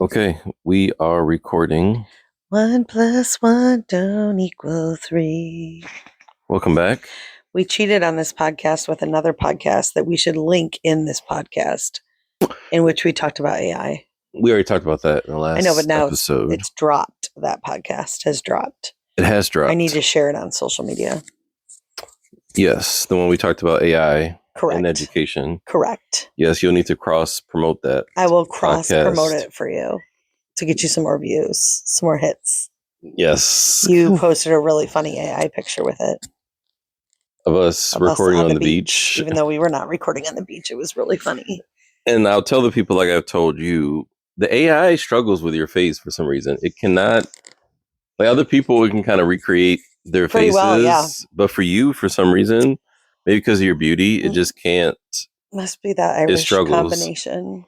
Okay, we are recording. 1 + 1 don't equal 3. Welcome back. We cheated on this podcast with another podcast that we should link in this podcast, in which we talked about AI. We already talked about that in the last I know, but now episode. it's dropped. That podcast has dropped. It has dropped. I need to share it on social media. Yes, the one we talked about AI Correct. and education. Correct. Yes, you'll need to cross-promote that. I will cross-promote it for you to get you some more views, some more hits. Yes. You posted a really funny AI picture with it. Of us recording on the beach. Even though we were not recording on the beach, it was really funny. And I'll tell the people, like I've told you, the AI struggles with your face for some reason. It cannot, like other people, we can kind of recreate their Pretty faces. well, yeah. But for you, for some reason, maybe because of your beauty, it just can't. Must be that Irish combination.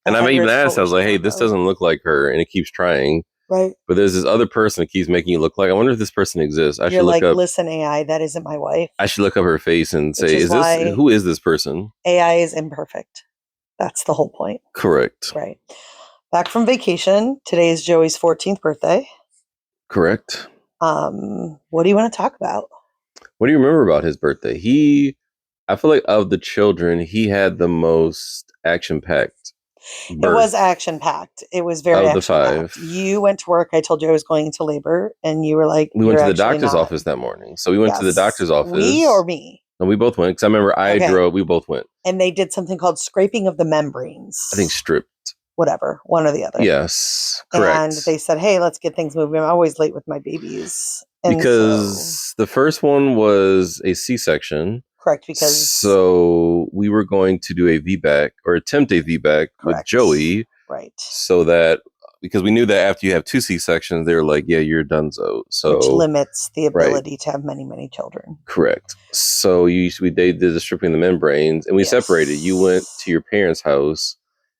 And I even asked, I was like, hey, this doesn't look like her. And it keeps trying. Right. But there's this other person that keeps making you look like, I wonder if this person exists. I should look up. Listen, AI, that isn't my wife. I should look up her face and say, who is this person? AI is imperfect. That's the whole point. Correct. Right. Back from vacation. Today is Joey's 14th birthday. Correct. What do you want to talk about? What do you remember about his birthday? I feel like of the children, he had the most action-packed birth. It was action-packed. It was very action-packed. You went to work. I told you I was going into labor, and you were like, we went to the doctor's office that morning. So we went to the doctor's office. We or me? No, we both went. Because I remember I drove. We both went. And they did something called scraping of the membranes. I think stripped. Whatever, one or the other. Yes, correct. And they said, hey, let's get things moving. I'm always late with my babies. And because the first one was a C-section. Correct, because... So we were going to do a VBAC, or attempt a VBAC with Joey. Right. So that, because we knew that after you have 2 C-sections, they were like, yeah, you're donezo. So, which limits the ability to have many, many children. Correct. So they did the stripping the membranes, and we separated. You went to your parents' house,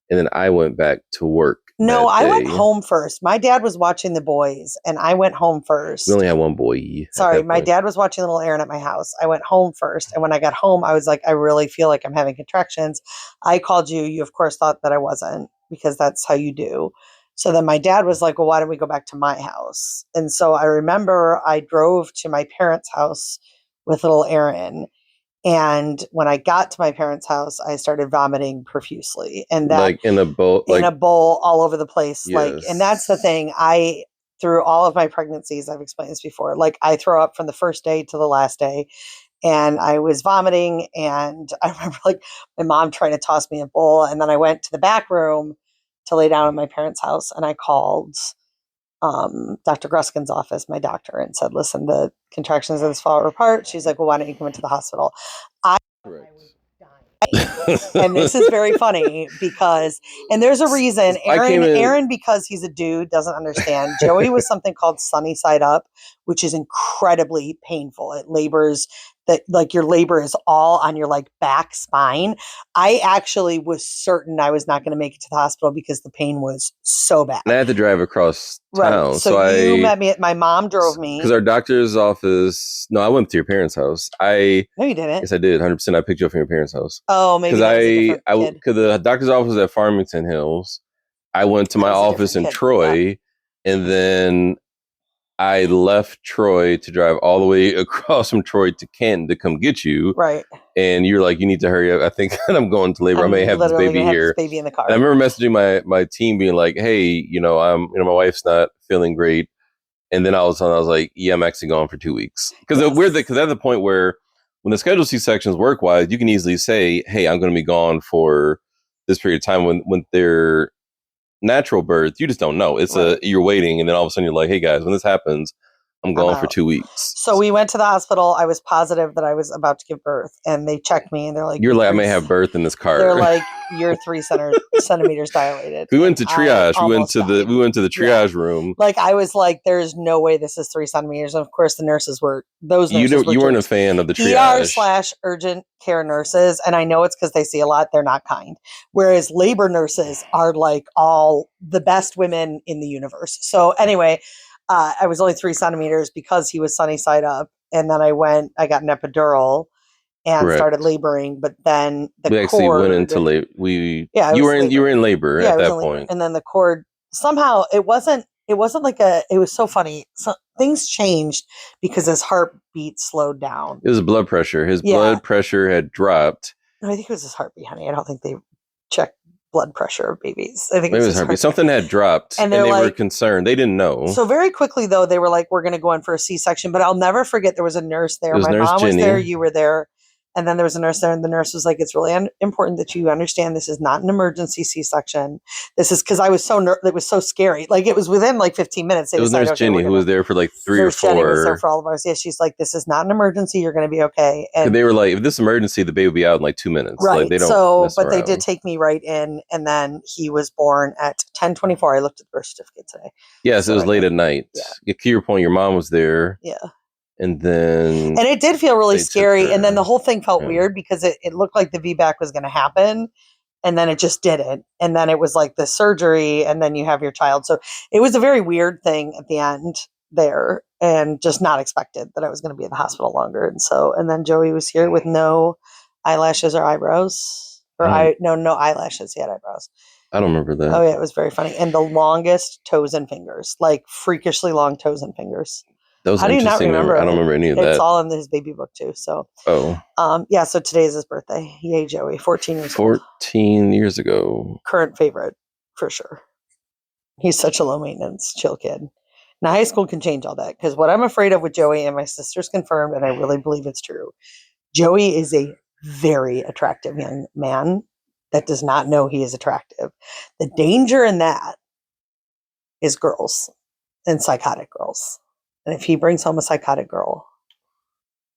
and then I went back to work. No, I went home first. My dad was watching the boys, and I went home first. We only had one boy. Sorry, my dad was watching little Aaron at my house. I went home first, and when I got home, I was like, I really feel like I'm having contractions. I called you. You, of course, thought that I wasn't, because that's how you do. So then my dad was like, well, why don't we go back to my house? And so I remember I drove to my parents' house with little Aaron. And when I got to my parents' house, I started vomiting profusely, and that like in a bowl, all over the place. Yes. And that's the thing. Through all of my pregnancies, I've explained this before. Like I throw up from the first day to the last day, and I was vomiting. And I remember like my mom trying to toss me a bowl, and then I went to the back room to lay down in my parents' house, and I called Dr. Gruskin's office, my doctor, and said, listen, the contractions of this fall apart. She's like, well, why don't you come into the hospital? I was dying. And this is very funny because, and there's a reason, Aaron, because he's a dude, doesn't understand. Joey was something called sunny side up, which is incredibly painful. It labors that like your labor is all on your like back spine. I actually was certain I was not going to make it to the hospital because the pain was so bad. And I had to drive across town. Right. So you met me my mom drove me. Because our doctor's office, no, I went to your parents' house. No, you didn't. Yes, I did. 100%. I picked you up from your parents' house. Oh, maybe because the doctor's office was at Farmington Hills. I went to my office in Troy, and then I left Troy to drive all the way across from Troy to Canton to come get you. Right. And you're like, you need to hurry up. I think I'm going to labor. I may have this baby here. This baby in the car. And I remember messaging my team being like, hey, my wife's not feeling great. And then I was like, yeah, I'm actually gone for 2 weeks. Because because at the point where when the scheduled C-sections work wise, you can easily say, hey, I'm going to be gone for this period of time. When they're natural birth, you just don't know. It's you're waiting, and then all of a sudden you're like, hey guys, when this happens, I'm gone for 2 weeks. So we went to the hospital. I was positive that I was about to give birth, and they checked me, and they're like, you're like, I may have birth in this car. They're like, you're 3 centimeters dilated. We went to triage. We went to the triage room. Like I was like, there's no way this is 3 centimeters. And of course the nurses were you weren't a fan of the triage. ER/urgent care nurses. And I know it's because they see a lot. They're not kind. Whereas labor nurses are like all the best women in the universe. So anyway, I was only 3 centimeters because he was sunny side up. And then I got an epidural and started laboring. But then we actually went into labor. You were in labor at that point. And then the cord somehow it wasn't like it was so funny. So things changed because his heartbeat slowed down. It was blood pressure. His blood pressure had dropped. No, I think it was his heartbeat, honey. I don't think they checked blood pressure of babies. I think maybe it was heartbeat. Something had dropped, and they were concerned. They didn't know. So very quickly, though, they were like, "We're going to go in for a C-section." But I'll never forget there was a nurse there. My mom was there. You were there. And then there was a nurse there, and the nurse was like, "It's really important that you understand this is not an emergency C-section. This is," because I was it was so scary. Like it was within like 15 minutes. It was Nurse Jenny who was there for like 3 or 4. Jenny was there for all of us. Yeah, she's like, "This is not an emergency. You're going to be okay." And they were like, "If this is emergency, the baby will be out in like 2 minutes." Right. Like, they don't. So, but they did take me right in, and then he was born at 10:24. I looked at the birth certificate today. Yes, it was late at night. Yeah. To your point, your mom was there. Yeah. And it did feel really scary. And then the whole thing felt weird because it looked like the VBAC was going to happen. And then it just didn't. And then it was like the surgery, and then you have your child. So it was a very weird thing at the end there, and just not expected that I was going to be in the hospital longer. And then Joey was here with no eyelashes or eyebrows. No eyelashes. He had eyebrows. I don't remember that. Oh, yeah. It was very funny. And the longest toes and fingers, like freakishly long toes and fingers. How do you not remember? I don't remember any of that. It's all in his baby book too. So, yeah. So today is his birthday. Yay, Joey! 14 years. 14 years ago. Current favorite for sure. He's such a low maintenance, chill kid. Now, high school can change all that, because what I'm afraid of with Joey, and my sister's confirmed, and I really believe it's true. Joey is a very attractive young man that does not know he is attractive. The danger in that is girls, and psychotic girls. And if he brings home a psychotic girl,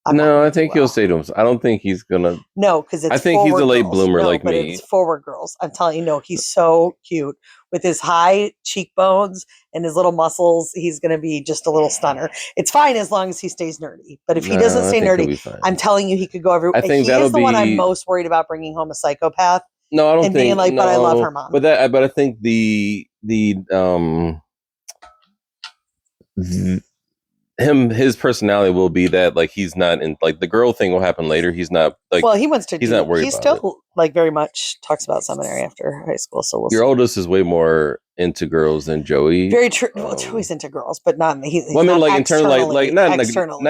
I think he'll say to him. I don't think he's gonna. No, because I think he's a late bloomer like but me. It's forward girls. I'm telling you, no, he's so cute with his high cheekbones and his little muscles. He's gonna be just a little stunner. It's fine as long as he stays nerdy. But if he doesn't stay nerdy, I'm telling you, he could go everywhere. I think he is the one I'm most worried about bringing home a psychopath. No, I don't think. Being like, but I love her mom. But I think his personality will be that, like, he's not in, like, the girl thing will happen later. He's not like, well, he wants to. He's not worried. He still like very much talks about seminary after high school. So your oldest is way more into girls than Joey. Very true. Well, Joey's into girls, but not. He's I mean, like in terms of like not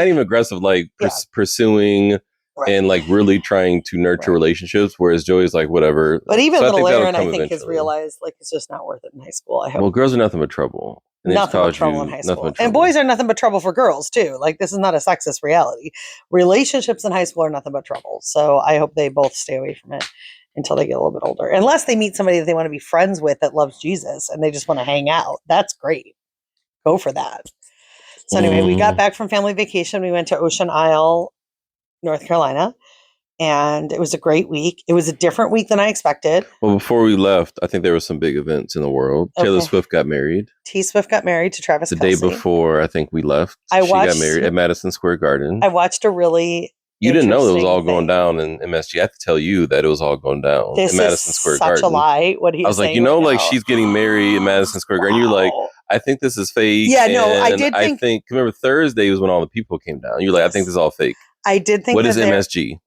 even aggressive, like pursuing. Right. And like really trying to nurture relationships, whereas Joey's like whatever. But even little Aaron, I think, has realized like it's just not worth it in high school. I hope. Well, girls are nothing but trouble. Nothing but trouble in high school, and boys are nothing but trouble for girls too. Like, this is not a sexist reality. Relationships in high school are nothing but trouble. So I hope they both stay away from it until they get a little bit older, unless they meet somebody that they want to be friends with that loves Jesus and they just want to hang out. That's great. Go for that. So anyway, we got back from family vacation. We went to Ocean Isle, North Carolina, and it was a great week. It was a different week than I expected. Well, before we left, I think there were some big events in the world. Okay. Taylor Swift got married. T Swift got married to Travis the day before I think we left. She got married at Madison Square Garden. I watched a really You didn't know it was all going down in MSG. I have to tell you that it was all going down in Madison Square Garden. Such a lie. What he I was like, like she's getting married in Madison Square Garden. You're like, I think this is fake. Yeah, no, I did think remember Thursday was when all the people came down. You're like, I think this is all fake. I did think. What is MSG?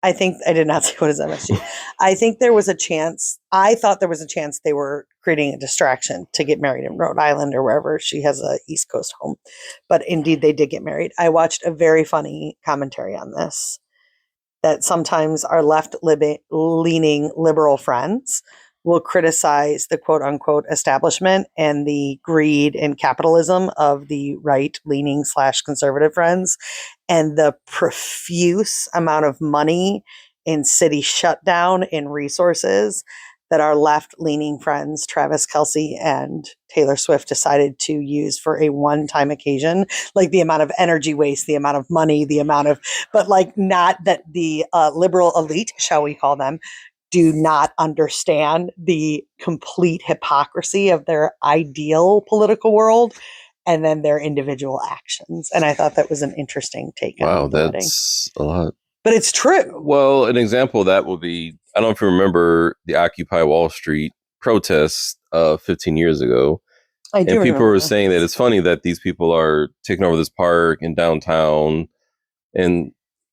I think I did not say what is MSG. I think there was a chance. I thought there was a chance they were creating a distraction to get married in Rhode Island or wherever. She has a East Coast home, but indeed they did get married. I watched a very funny commentary on this, that sometimes our left-leaning liberal friends will criticize the quote-unquote establishment and the greed and capitalism of the right-leaning / conservative friends, and the profuse amount of money in city shutdown and resources that our left-leaning friends, Travis Kelce and Taylor Swift, decided to use for a one-time occasion. Like the amount of energy waste, the amount of money, but like, not that the liberal elite, shall we call them, do not understand the complete hypocrisy of their ideal political world and then their individual actions. And I thought that was an interesting take. Wow, that's a lot. But it's true. Well, an example of that will be, I don't know if you remember the Occupy Wall Street protests 15 years ago. I do. And people were saying that it's funny that these people are taking over this park in downtown and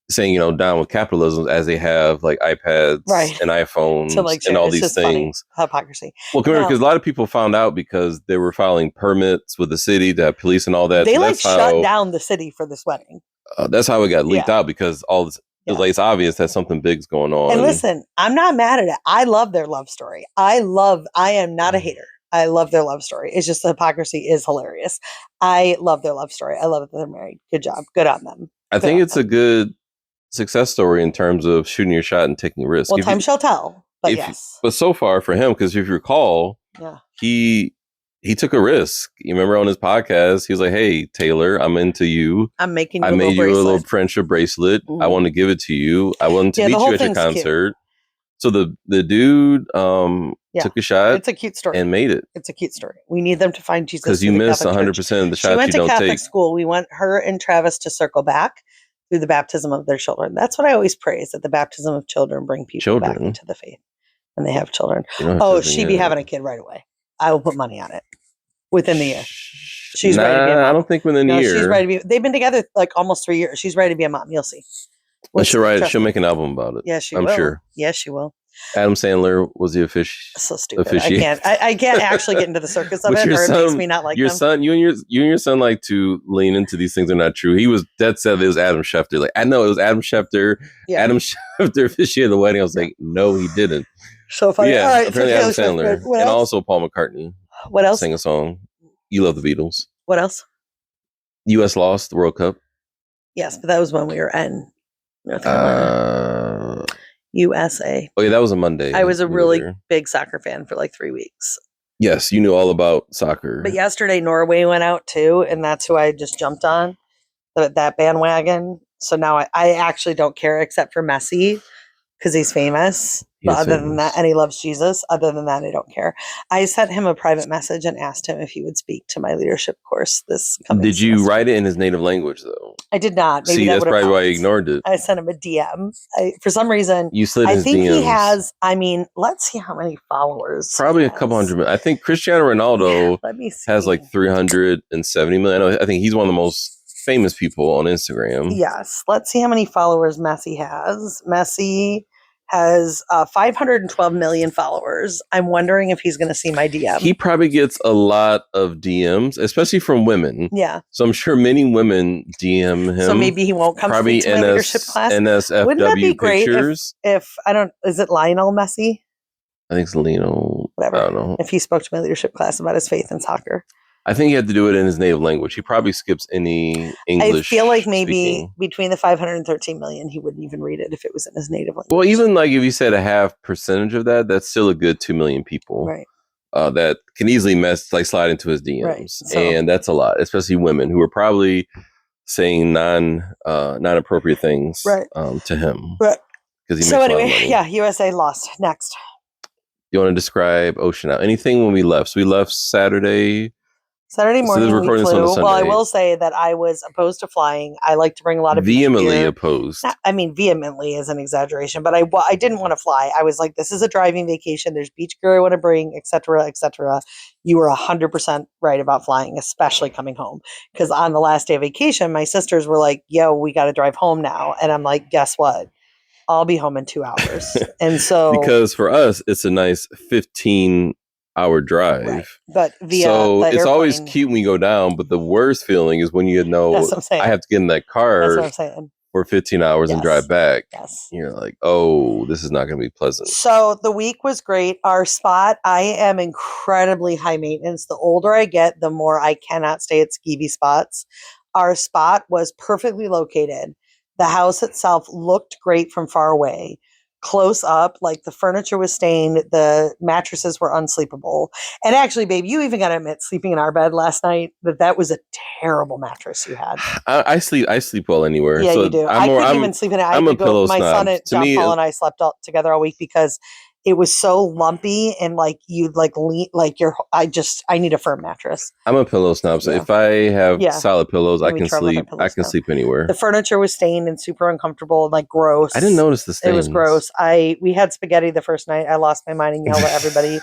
saying, down with capitalism as they have like iPads and iPhones and all these things. Funny. Hypocrisy. Well, because a lot of people found out because they were filing permits with the city to have police and all that. They shut down the city for this wedding. That's how it got leaked out because all this, it's obvious that something big's going on. And listen, I'm not mad at it. I love their love story. I am not a hater. I love their love story. It's just the hypocrisy is hilarious. I love their love story. I love that they're married. Good job. Good on them. I think it's a good success story in terms of shooting your shot and taking risks. Well, time shall tell. But yes. But so far for him, because if you recall, he took a risk. You remember on his podcast, he was like, "Hey, Taylor, I'm into you. I made you a little friendship bracelet. Mm-hmm. I want to give it to you. I wanted to meet you at your concert." Cute. So the dude took a shot. It's a cute story and made it. It's a cute story. We need them to find Jesus because you miss 100% of the shots you don't take. She went to Catholic school. We want her and Travis to circle back through the baptism of their children. That's what I always pray, is that the baptism of children bring people back into the faith when they have children. She'd be having a kid right away. I will put money on it within the year. She's ready to be a mom. I don't think within the year. She's ready to be. They've been together like almost 3 years. She's ready to be a mom. You'll see. She'll make an album about it. Yeah, she will. I'm sure. Yes, she will. Adam Sandler was the So stupid. I can't actually get into the circus of it, or it makes me not like your them. Son. You and your son like to lean into these things are not true. He was dead set it was Adam Schefter. Like, I know it was Adam Schefter. Yeah. Adam Schefter officiated the wedding. I was like, no, he didn't. So funny. Yeah, all right, apparently Adam Sandler and also Paul McCartney. What else? Sing a song. You love the Beatles. What else? U.S. lost the World Cup. Yes, but that was when we were in North Carolina. USA. Oh yeah, that was a Monday. I was a really big soccer fan for like 3 weeks. Yes, you knew all about soccer. But yesterday Norway went out too, and that's who I just jumped on, that bandwagon. So now I actually don't care except for Messi because he's famous. But other than that, and he loves Jesus. Other than that, I don't care. I sent him a private message and asked him if he would speak to my leadership course this coming Did you semester. Write it in his native language, though? I did not. Maybe that's probably why you ignored it. I sent him a DM. For some reason, you slid his DMs. I think he has, let's see how many followers. Probably a couple hundred million. I think Cristiano Ronaldo has like 370 million. I think he's one of the most famous people on Instagram. Yes. Let's see how many followers Messi has. Messi has 512 million followers. I'm wondering if he's going to see my DM. He probably gets a lot of DMs, especially from women. Yeah. So I'm sure many women DM him. So maybe he won't come to my leadership class. NSFW Wouldn't that be great if I don't, is it Lionel Messi? I think it's Lionel. Whatever. I don't know. If he spoke to my leadership class about his faith in soccer. I think he had to do it in his native language. He probably skips any English. I feel like maybe between the 513 million, he wouldn't even read it if it was in his native language. Well, even like if you said a half percentage of that, that's still a good 2 million people. Right. That can easily slide into his DMs. Right. So, and that's a lot, especially women who are probably saying non-appropriate things to him. Right. Because so anyway, USA lost. Next. You want to describe Ocean Out? Anything when we left? So we left Saturday morning we flew. Well, I will say that I was opposed to flying. I like to bring a lot of vehemently opposed. Vehemently is an exaggeration, but I didn't want to fly. I was like, this is a driving vacation. There's beach gear I want to bring, etc., etc. You were 100% right about flying, especially coming home. Because on the last day of vacation, my sisters were like, yo, we got to drive home now. And I'm like, guess what? I'll be home in 2 hours. And so because for us, it's a nice 15-hour drive. Right. But it's always cute when you go down, but the worst feeling is when you know I have to get in that car for 15 hours and drive back. Yes. You're like, oh, this is not going to be pleasant. So the week was great. Our spot, I am incredibly high maintenance. The older I get, the more I cannot stay at skeevy spots. Our spot was perfectly located. The house itself looked great from far away. Close up, like the furniture was stained, the mattresses were unsleepable. And actually, babe, you even got to admit, sleeping in our bed last night, that was a terrible mattress you had. I sleep well anywhere. Yeah, so you do. I couldn't even sleep in it. I'm a pillow my snob. son at John Paul and I slept all together all week because it was so lumpy and like you'd like lean like I need a firm mattress. I'm a pillow snob, so if I have solid pillows, I can sleep. I can sleep anywhere. The furniture was stained and super uncomfortable and like gross. I didn't notice the stains. It was gross. We had spaghetti the first night. I lost my mind and yelled at everybody.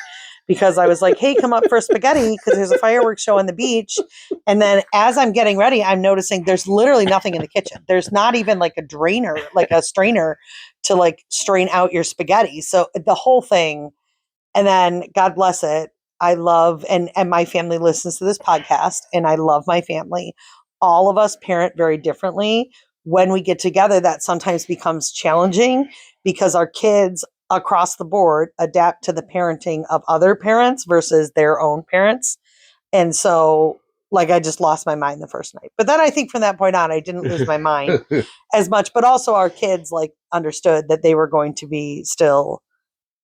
because I was like, hey, come up for spaghetti because there's a fireworks show on the beach. And then as I'm getting ready, I'm noticing there's literally nothing in the kitchen. There's not even like a drainer, like a strainer to like strain out your spaghetti. So the whole thing. And then God bless it. I love, and my family listens to this podcast, and I love my family. All of us parent very differently. When we get together, that sometimes becomes challenging because our kids across the board adapt to the parenting of other parents versus their own parents. And so, like, I just lost my mind the first night. But then I think from that point on, I didn't lose my mind as much. But also, our kids like understood that they were going to be still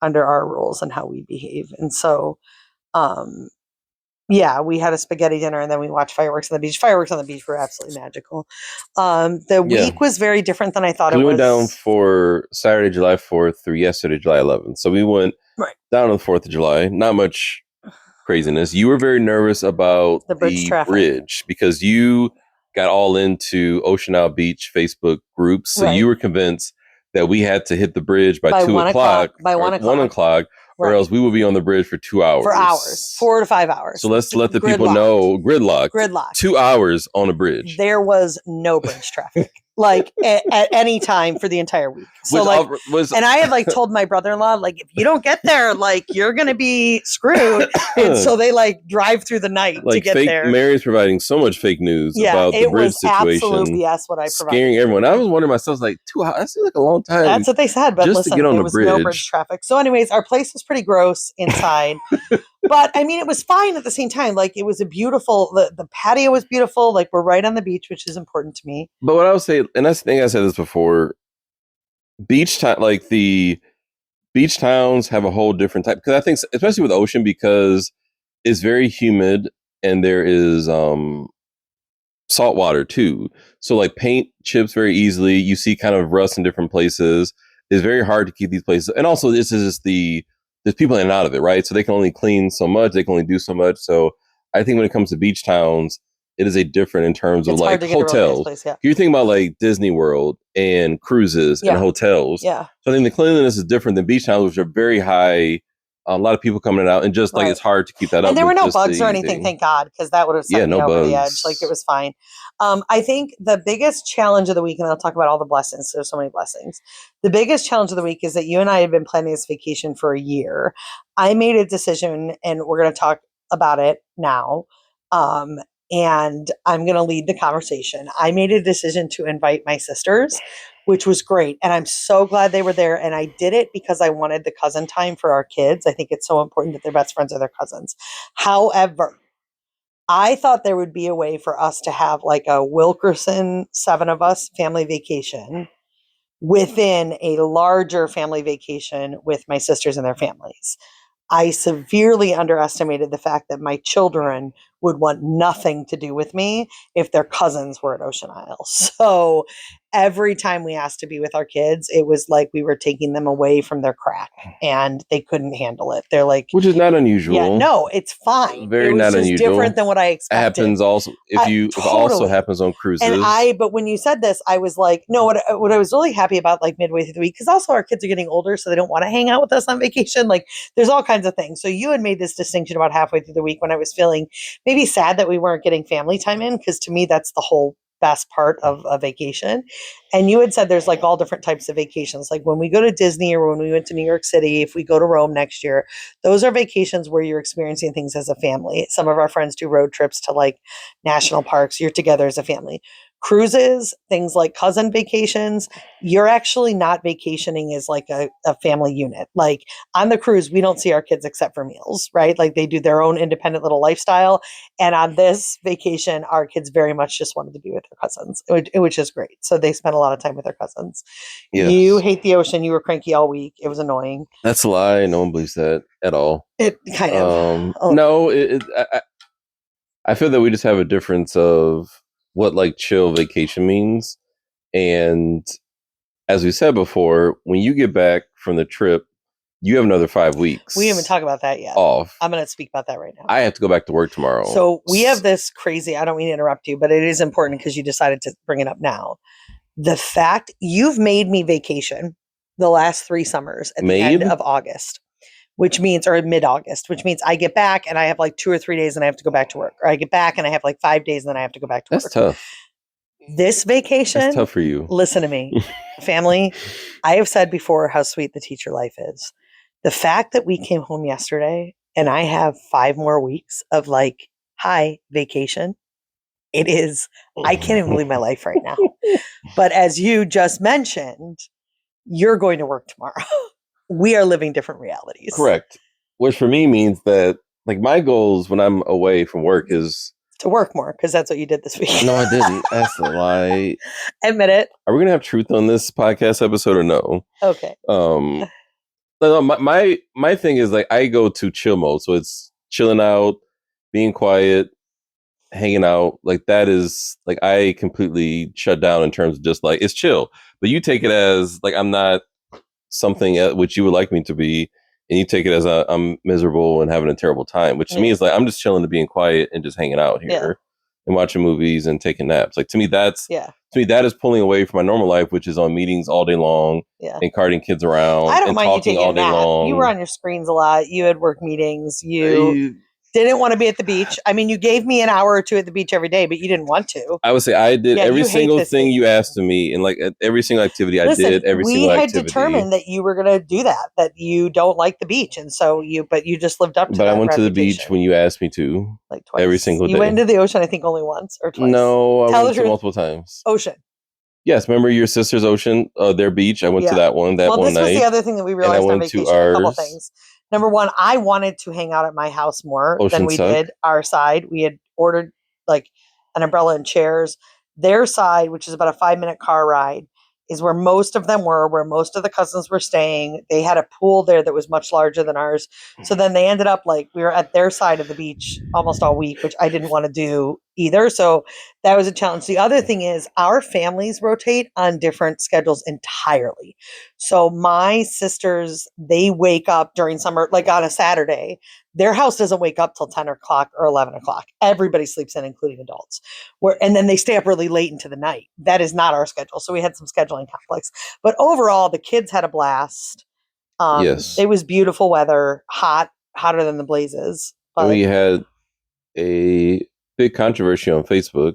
under our rules and how we behave. And so, yeah, we had a spaghetti dinner and then we watched fireworks on the beach. Fireworks on the beach were absolutely magical. The week was very different than I thought it was. We went down for Saturday, July 4th through yesterday, July 11th. So we went down on the 4th of July. Not much craziness. You were very nervous about the bridge because you got all into Ocean Isle Beach Facebook groups. So you were convinced that we had to hit the bridge by 2 o'clock. By 1 o'clock. Or else we would be on the bridge for 2 hours. For hours. 4 to 5 hours. So let's let the people know. Gridlock. 2 hours on a bridge. There was no bridge traffic. Like at any time for the entire week. So and I had like told my brother-in-law, like, if you don't get there, like you're going to be screwed. And so they like drive through the night to get there. Mary's providing so much fake news about the bridge situation. Absolutely, yes, what I provided. Scaring everyone. I was wondering myself, like, 2 hours, that seems like a long time. That's what they said. But just listen, to get on there the was bridge. No bridge traffic. So anyways, our place was pretty gross inside. But I mean, it was fine at the same time. Like it was a beautiful, the patio was beautiful. Like we're right on the beach, which is important to me. But what I would say, and that's the thing I said this before, like the beach towns have a whole different type. Because I think, especially with the ocean, because it's very humid and there is salt water too. So like paint chips very easily. You see kind of rust in different places. It's very hard to keep these places. And also this is just there's people in and out of it, right? So they can only clean so much. They can only do so much. So I think when it comes to beach towns, it is a different in terms of like hotels. You think about like Disney World and cruises and hotels. Yeah. So I think the cleanliness is different than beach towns, which are very high. A lot of people coming out and just like it's hard to keep that up. And there were no bugs or anything, thank God, because that would have sent me over the edge. Like it was fine. I think the biggest challenge of the week, and I'll talk about all the blessings. There's so many blessings. The biggest challenge of the week is that you and I have been planning this vacation for a year. I made a decision, and we're going to talk about it now. And I'm going to lead the conversation. I made a decision to invite my sisters, which was great. And I'm so glad they were there. And I did it because I wanted the cousin time for our kids. I think it's so important that their best friends are their cousins. However, I thought there would be a way for us to have like a Wilkerson 7 of us family vacation within a larger family vacation with my sisters and their families. I severely underestimated the fact that my children would want nothing to do with me if their cousins were at Ocean Isle. So every time we asked to be with our kids, it was like we were taking them away from their crack and they couldn't handle it. They're like, which is not unusual. Yeah, no, it's fine. Very not unusual. Different than what I expected. It happens also it also happens on cruises. But when you said this, I was like, no, what I was really happy about like midway through the week, because also our kids are getting older, so they don't want to hang out with us on vacation. Like there's all kinds of things. So you had made this distinction about halfway through the week when I was feeling maybe sad that we weren't getting family time in, because to me, that's the whole best part of a vacation. And you had said there's like all different types of vacations. Like when we go to Disney or when we went to New York City, if we go to Rome next year, those are vacations where you're experiencing things as a family. Some of our friends do road trips to like national parks. You're together as a family. Cruises, things like cousin vacations, you're actually not vacationing as like a family unit. Like on the cruise, we don't see our kids except for meals, right? Like they do their own independent little lifestyle. And on this vacation, our kids very much just wanted to be with their cousins, which is great. So they spent a lot of time with their cousins. Yes. You hate the ocean. You were cranky all week. It was annoying. That's a lie. No one believes that at all. It kind of. No, I feel that we just have a difference of what like chill vacation means. And as we said before, when you get back from the trip, you have another 5 weeks. We haven't talked about that yet. Off. I'm going to speak about that right now. I have to go back to work tomorrow. So we have this crazy, I don't mean to interrupt you, but it is important because you decided to bring it up now. The fact you've made me vacation the last 3 summers at the end of August. which means, or mid-August, which means I get back and I have like 2 or 3 days and I have to go back to work. Or I get back and I have like 5 days and then I have to go back to work. That's tough. This vacation, that's tough for you. Listen to me, family. I have said before how sweet the teacher life is. The fact that we came home yesterday and I have 5 more weeks of like, hi, vacation. It is, I can't even believe my life right now. But as you just mentioned, you're going to work tomorrow. We are living different realities. Correct. Which for me means that like my goals when I'm away from work is to work more, because that's what you did this week. No, I didn't. That's a lie. Admit it. Are we gonna have truth on this podcast episode or no? Okay. No, my thing is like I go to chill mode, so it's chilling out, being quiet, hanging out. Like that is like I completely shut down in terms of just like it's chill. But you take it as like I'm not something which you would like me to be, and you take it as I'm miserable and having a terrible time, which to me is like I'm just chilling and being quiet and just hanging out here and watching movies and taking naps. Like to me that is pulling away from my normal life, which is on meetings all day long and carting kids around. I don't and mind talking you taking all day long. You were on your screens a lot. You had work meetings. You didn't want to be at the beach. I mean, you gave me an hour or two at the beach every day, but you didn't want to. I would say I did every single thing you asked of me, and like every single activity I did. Every single activity. We had determined that you were going to do that you don't like the beach, and so you just lived up to that. But I went to the beach when you asked me to, like twice. Every single day. You went into the ocean, I think, only once or twice. No, I went to multiple times. Ocean. Yes, remember your sister's ocean, their beach? I went to that one. One night. This was the other thing that we realized on vacation. A couple things. Number one, I wanted to hang out at my house more than we did our side. We had ordered like an umbrella and chairs. Their side, which is about a 5-minute car ride, is where most of them were, where most of the cousins were staying. They had a pool there that was much larger than ours. So then they ended up like we were at their side of the beach almost all week, which I didn't want to do either. So that was a challenge. The other thing is our families rotate on different schedules entirely. So my sisters, they wake up during summer, like on a Saturday. Their house doesn't wake up till 10 o'clock or 11 o'clock. Everybody sleeps in, including adults. And then they stay up really late into the night. That is not our schedule. So we had some scheduling conflicts. But overall, the kids had a blast. Yes. It was beautiful weather, hotter than the blazes. But we had a big controversy on Facebook,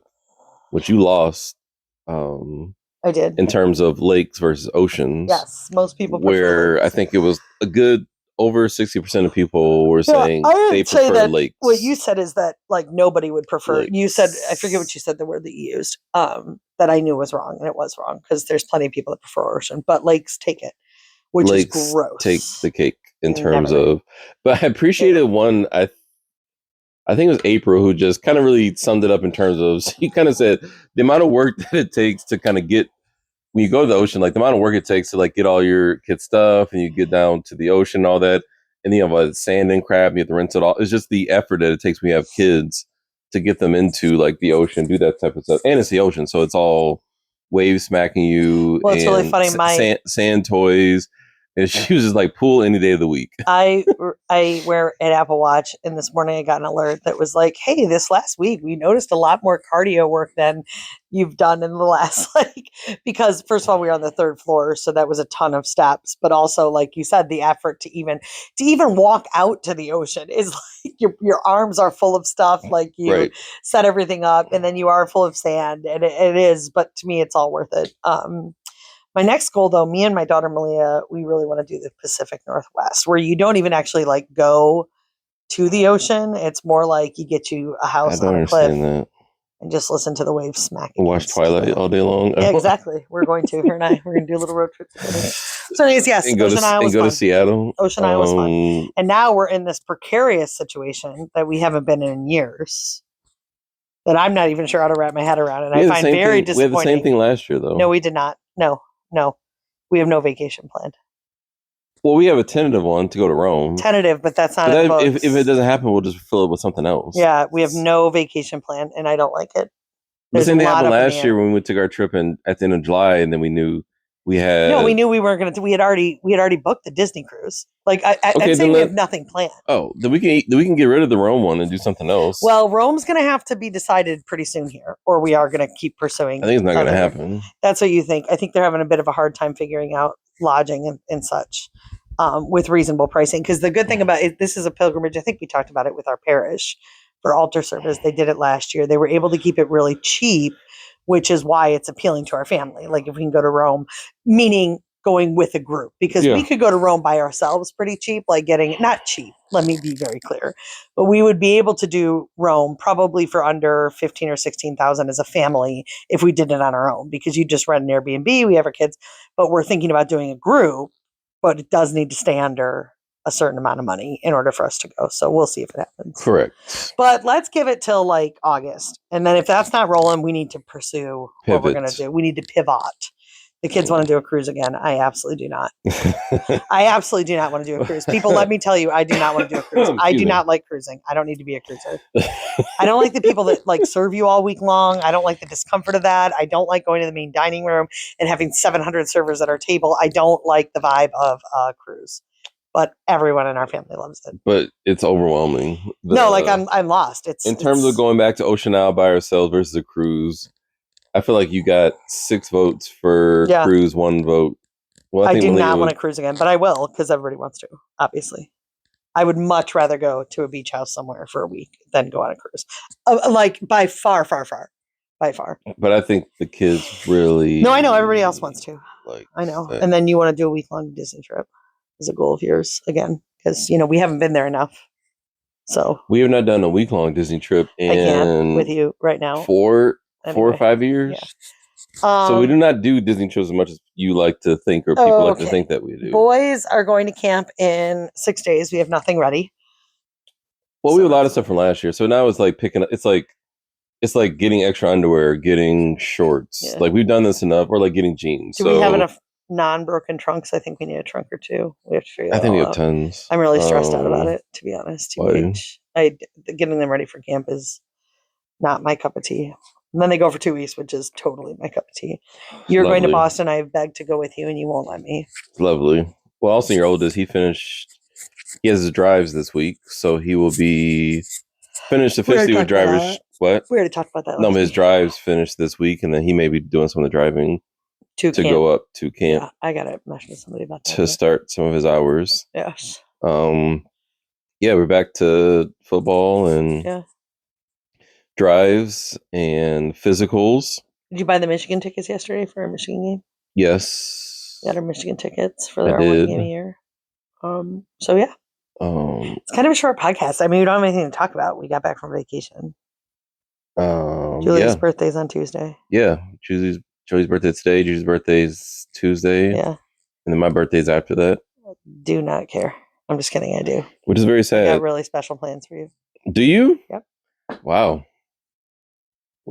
which you lost. I did. In terms of lakes versus oceans. Yes, most people prefer where lakes. I think it was a good over 60% of people were saying they prefer lakes. What you said is that like nobody would prefer. Lakes. You said, I forget what you said, the word that you used, that I knew was wrong, and it was wrong because there's plenty of people that prefer ocean, but lakes take it, which lakes is gross. Take the cake in terms of. But I appreciated one. I think it was April who just kind of really summed it up in terms of. She kind of said the amount of work that it takes to kind of get. When you go to the ocean, like the amount of work it takes to like get all your kids' stuff and you get down to the ocean and all that, and then you have sand and crab, and you have to rinse it all. It's just the effort that it takes when you have kids to get them into like the ocean, do that type of stuff. And it's the ocean, so it's all waves smacking you. Well, it's really funny. Sand toys. And she was just like pool any day of the week. I wear an Apple Watch, and this morning I got an alert that was like, hey, this last week we noticed a lot more cardio work than you've done in the last, because first of all, we were on the 3rd floor, so that was a ton of steps, but also, like you said, the effort to even walk out to the ocean is like your arms are full of stuff, like you set everything up, and then you are full of sand, and it is, but to me, it's all worth it. My next goal, though, me and my daughter Malia, we really want to do the Pacific Northwest, where you don't even actually like go to the ocean. It's more like you get you a house on a cliff and just listen to the waves smacking. Watch Twilight all day long. Yeah, exactly. We're going to, her and I. We're going to do a little road trip together. So anyways, yes, Ocean Isle was fun. To Seattle. Ocean Isle was fun. And now we're in this precarious situation that we haven't been in years. That I'm not even sure how to wrap my head around. And I find very disappointing. We had the same thing last year, though. No, we did not. No, we have no vacation planned. Well, we have a tentative one to go to Rome. Tentative, but that's not if it doesn't happen, we'll just fill it with something else. Yeah, we have no vacation planned, and I don't like it. The same thing happened last year when we took our trip at the end of July, and then we knew we had. No, we knew we weren't going to. We had already booked the Disney cruise. Like I'm saying, we have nothing planned. Oh, then we can get rid of the Rome one and do something else. Well, Rome's going to have to be decided pretty soon here, or we are going to keep pursuing. I think it's not going to happen. That's what you think. I think they're having a bit of a hard time figuring out lodging and such. with reasonable pricing. Because the good thing about it, this is a pilgrimage. I think we talked about it with our parish for altar service. They did it last year. They were able to keep it really cheap, which is why it's appealing to our family. Like if we can go to Rome, meaning going with a group, because we could go to Rome by ourselves pretty cheap, like getting not cheap. Let me be very clear, but we would be able to do Rome probably for under 15 or 16,000 as a family if we did it on our own, because you just rent an Airbnb. We have our kids, but we're thinking about doing a group, but it does need to stay under a certain amount of money in order for us to go. So we'll see if it happens. Correct. But let's give it till like August. And then if that's not rolling, we need to pursue what we're going to do. We need to pivot. The kids want to do a cruise again. I absolutely do not. I absolutely do not want to do a cruise. People, let me tell you, I do not want to do a cruise. I do not like cruising. I don't need to be a cruiser. I don't like the people that like serve you all week long. I don't like the discomfort of that. I don't like going to the main dining room and having 700 servers at our table. I don't like the vibe of a cruise. But everyone in our family loves it. But it's overwhelming. No, like I'm lost. In terms of going back to Ocean Isle by ourselves versus a cruise, I feel like you got 6 votes for cruise, 1 vote. Well, I do not want to cruise again, but I will because everybody wants to, obviously. I would much rather go to a beach house somewhere for a week than go on a cruise. Like by far. By far. But I think the kids really... No, I know. Everybody else wants to. I know. That. And then you want to do a week-long Disney trip as a goal of yours again, because, we haven't been there enough. So we have not done a week-long Disney trip in... I can't with you right now. 4 or 5 years. Yeah. So we do not do Disney trips as much as you like to think, or people like to think that we do. Boys are going to camp in 6 days. We have nothing ready. Well, we have a lot of stuff from last year. So now it's like picking up. It's like getting extra underwear, getting shorts. Yeah. Like we've done this enough. Or like getting jeans. Do we have enough non-broken trunks? I think we need a trunk or 2. We have to figure that out. I think we have tons. I'm really stressed out about it, to be honest. Getting them ready for camp is not my cup of tea. And then they go for 2 weeks, which is totally my cup of tea. You're going to Boston. I've begged to go with you, and you won't let me. Lovely. Well, also your oldest, he has his drives this week, so he will be finished officially with driver's. What? We already talked about that. No, his drives finished this week, and then he may be doing some of the driving to go up to camp. Yeah, I got to mess with somebody about that. To start some of his hours. Yes. Yeah, we're back to football and drives and physicals. Did you buy the Michigan tickets yesterday for our Michigan game? Yes. We got our Michigan tickets for our 1 game a year. So yeah. It's kind of a short podcast. I mean, we don't have anything to talk about. We got back from vacation. Julie's birthday's on Tuesday. Yeah. Julie's birthday's today. Julie's birthday's Tuesday. Yeah. And then my birthday's after that. Do not care. I'm just kidding. I do. Which is very sad. I got really special plans for you. Do you? Yep. Wow.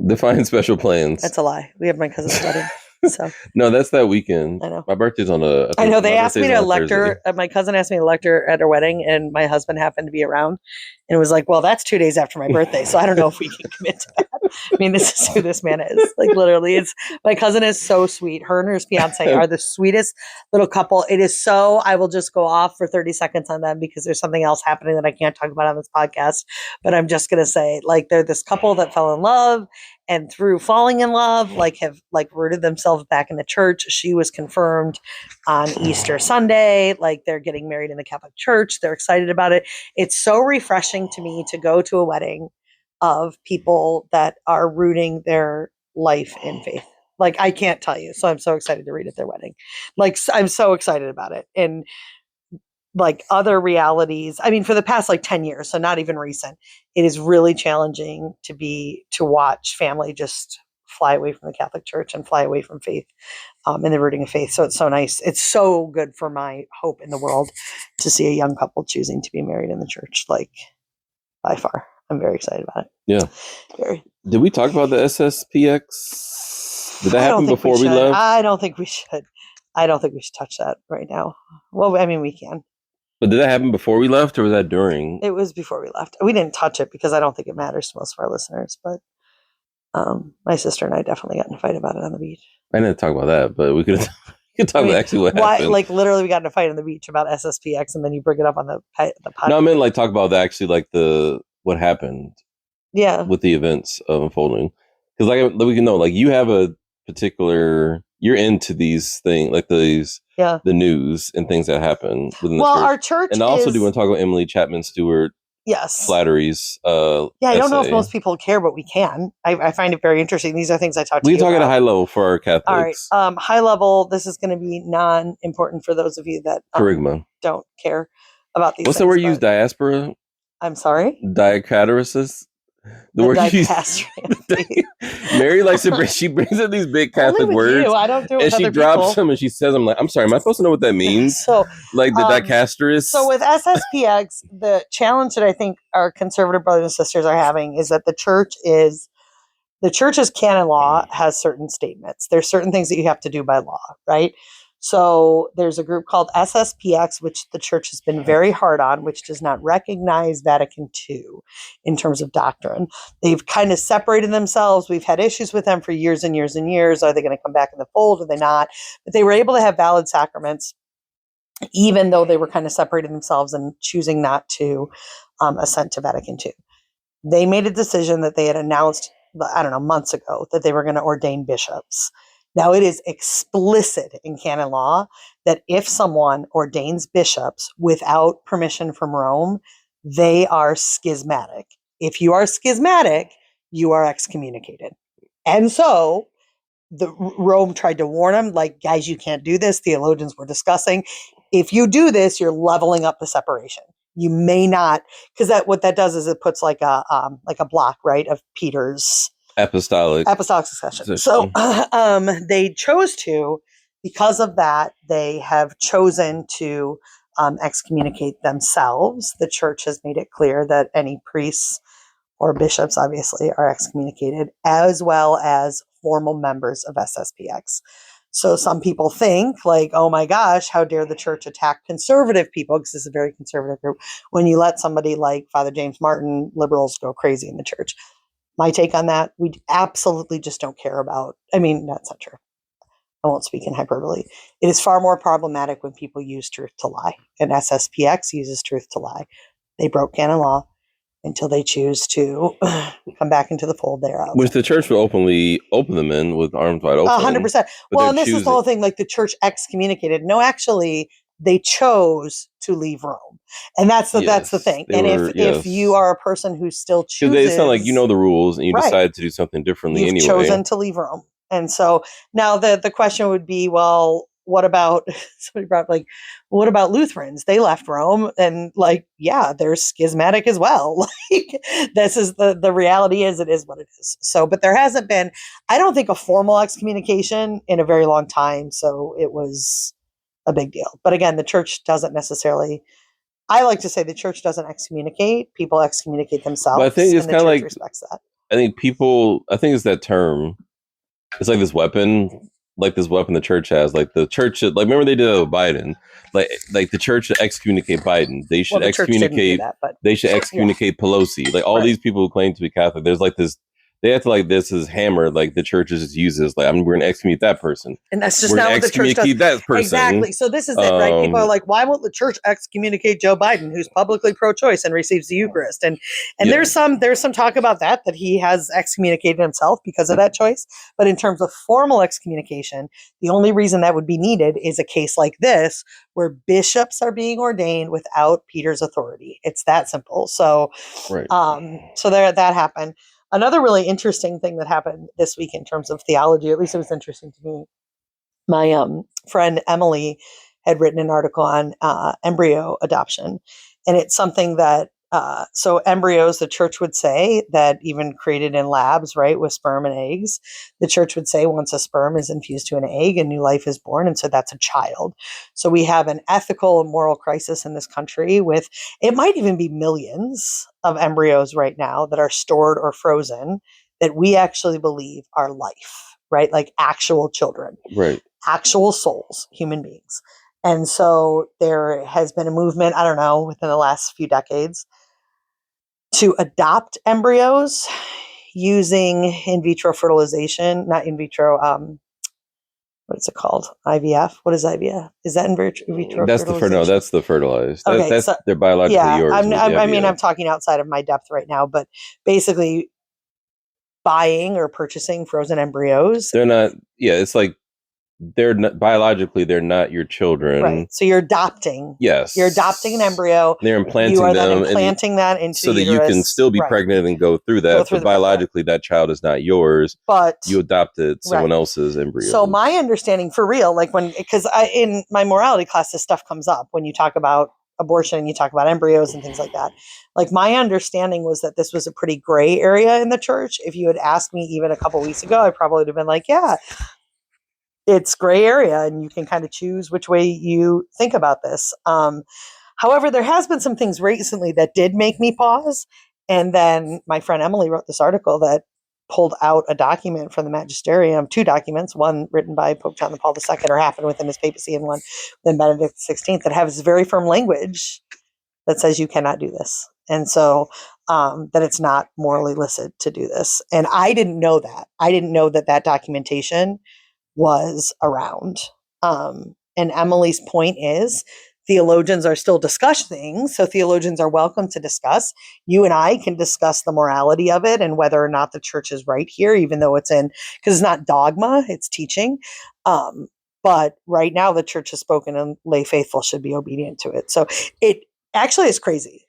Define special plans. That's a lie. We have my cousin's wedding. So no, that's that weekend. I know. My birthday's on a. I know they asked me to elect her. My cousin asked me to elect her at her wedding, and my husband happened to be around, and was like, "Well, that's 2 days after my birthday, so I don't know if we can commit to that." I mean, this is who this man is. Like literally, my cousin is so sweet. Her and her fiance are the sweetest little couple. It is so. I will just go off for 30 seconds on them because there's something else happening that I can't talk about on this podcast. But I'm just gonna say, like, they're this couple that fell in love. And through falling in love, have rooted themselves back in the church. She was confirmed on Easter Sunday. Like they're getting married in the Catholic Church. They're excited about it. It's so refreshing to me to go to a wedding of people that are rooting their life in faith. Like I can't tell you. So I'm so excited to read at their wedding. Like I'm so excited about it. And like other realities, I mean, for the past 10 years, so not even recent, it is really challenging to watch family just fly away from the Catholic Church and fly away from faith and the rooting of faith. So it's so nice. It's so good for my hope in the world to see a young couple choosing to be married in the church, by far. I'm very excited about it. Yeah. Very. Did we talk about the SSPX? Did that happen before we left? I don't think we should. I don't think we should touch that right now. Well, I mean, we can. But did that happen before we left, or was that during? It was before we left. We didn't touch it because I don't think it matters to most of our listeners. But my sister and I definitely got in a fight about it on the beach. I didn't talk about that, but we could talk about actually what happened. Literally, we got in a fight on the beach about SSPX, and then you bring it up on the podcast. No, I meant talk about what happened. Yeah. With the events of unfolding, because we can know you have a particular you're into these things, like the news and things that happen within the church. Our church and also do want to talk about Emily Chapman Stewart. Yes. Flattery's I don't know if most people care, but we can. I find it very interesting. These are things I talk to you about. We can talk at a high level for our Catholics. All right. High level, this is going to be non-important for those of you that don't care about these What's things. the word you use? Diaspora? I'm sorry? Diacateresis? The word Mary likes to bring. She brings up these big Catholic words. I don't do it and with she other drops people. them and she says, "I'm like, I'm sorry, am I supposed to know what that means?" So, like the dicasterus. So with SSPX, the challenge that I think our conservative brothers and sisters are having is that the church's canon law has certain statements. There's certain things that you have to do by law, right? So there's a group called SSPX, which the church has been very hard on, which does not recognize Vatican II in terms of doctrine. They've kind of separated themselves. We've had issues with them for years and years and years. Are they going to come back in the fold? Are they not? But they were able to have valid sacraments, even though they were kind of separating themselves and choosing not to assent to Vatican II. They made a decision that they had announced, months ago, that they were going to ordain bishops. Now, it is explicit in canon law that if someone ordains bishops without permission from Rome, they are schismatic. If you are schismatic, you are excommunicated. And so Rome tried to warn them, like, guys, you can't do this. Theologians were discussing. If you do this, you're leveling up the separation. You may not, because what that does is it puts like a block, right, of Peter's apostolic succession. So they chose to, because of that, they have chosen to excommunicate themselves. The church has made it clear that any priests or bishops, obviously, are excommunicated, as well as formal members of SSPX. So some people think, like, oh my gosh, how dare the church attack conservative people, because it's a very conservative group, when you let somebody like Father James Martin, liberals, go crazy in the church. My take on that, we absolutely just don't care about. I mean, that's not true. I won't speak in hyperbole. It is far more problematic when people use truth to lie, and SSPX uses truth to lie. They broke canon law. Until they choose to come back into the fold there. Which the church will openly open them in with arms wide open. 100%. Well, and this is the whole thing, like the church excommunicated. No, actually, they chose to leave Rome. And that's the thing. And if you are a person who still chooses... It's not like you know the rules and you decide to do something differently anyway. You've chosen to leave Rome. And so now the question would be, well, what about somebody brought up, what about Lutherans? They left Rome, and they're schismatic as well. This is the reality is, it is what it is. So, but there hasn't been, I don't think, a formal excommunication in a very long time. So it was a big deal. But again, the church doesn't necessarily, I like to say the church doesn't excommunicate, people excommunicate themselves. But I think it's kind of like, respects that. I think it's that term. It's like this weapon. Like this weapon the church has, like the church, remember they did it with Biden, like the church should excommunicate Biden. They should excommunicate. They should excommunicate Pelosi. Like all these people who claim to be Catholic, there's like this. They have to this is hammer. Like the church just uses. We're going to excommunicate that person, and that's just not what the church does. That person. Exactly. So this is it, right? People are like, why won't the church excommunicate Joe Biden, who's publicly pro-choice and receives the Eucharist? And there's some talk about that he has excommunicated himself because of that choice. But in terms of formal excommunication, the only reason that would be needed is a case like this, where bishops are being ordained without Peter's authority. It's that simple. So, so that happened. Another really interesting thing that happened this week in terms of theology, at least it was interesting to me. My friend Emily had written an article on embryo adoption. And it's something that, so embryos, the church would say that even created in labs, right, with sperm and eggs, the church would say once a sperm is infused to an egg, a new life is born. And so that's a child. So we have an ethical and moral crisis in this country with, it might even be millions of embryos right now that are stored or frozen that we actually believe are life, right? Like actual children, right? Actual souls, human beings. And so there has been a movement, I don't know, within the last few decades to adopt embryos using in vitro fertilization, not in vitro, what is it called? IVF? What is IVF? Is that in vitro fertilization? That's the fertilized. Okay, that's they're biologically yours. I'm talking outside of my depth right now, but basically buying or purchasing frozen embryos. They're not, it's like they're not, biologically they're not your children. Right. So you're adopting. Yes. You're adopting an embryo. They're implanting you are them. Then implanting that into so the that uterus. You can still be pregnant and go through that. But biologically, that child is not yours. But you adopted someone else's embryo. So my understanding, for real, like because in my morality class, this stuff comes up when you talk about abortion and you talk about embryos and things like that. Like my understanding was that this was a pretty gray area in the church. If you had asked me even a couple weeks ago, I probably would have been like, yeah, it's gray area and you can kind of choose which way you think about this. However, there has been some things recently that did make me pause. And then my friend Emily wrote this article that pulled out a document from the magisterium, 2 documents, one written by Pope John Paul II or happened within his papacy, and one within Benedict XVI that has very firm language that says you cannot do this. And so that it's not morally licit to do this. And I didn't know that. I didn't know that that documentation was around. And Emily's point is theologians are still discussing, so theologians are welcome to discuss. You and I can discuss the morality of it and whether or not the church is right here, even though it's because it's not dogma, it's teaching. But right now the church has spoken and lay faithful should be obedient to it. So it actually is crazy,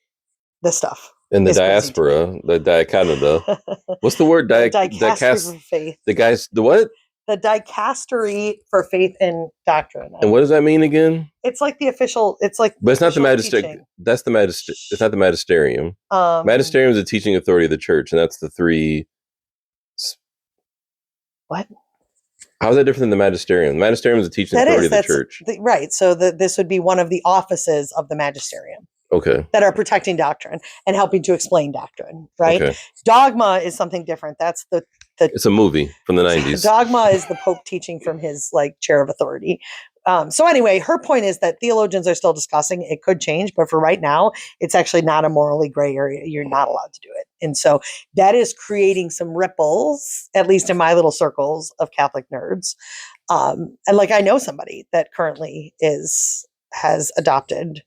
this stuff. In the diaspora, the diaconada. What's the word? Dicastery for faith. The what? The dicastery for faith and doctrine. And what does that mean again? It's like the official. It's like, but it's not the magisterium. That's the magisterium. It's not the magisterium. Magisterium is the teaching authority of the church, and that's the 3. What? How is that different than the magisterium? The magisterium is the teaching authority of the church. Right. So this would be one of the offices of the magisterium. Okay. That are protecting doctrine and helping to explain doctrine, right? Okay. Dogma is something different. That's the it's a movie from the 90s. Dogma is the Pope teaching from his chair of authority. So anyway, her point is that theologians are still discussing. It could change, but for right now, it's actually not a morally gray area. You're not allowed to do it. And so that is creating some ripples, at least in my little circles of Catholic nerds. And I know somebody that currently has adopted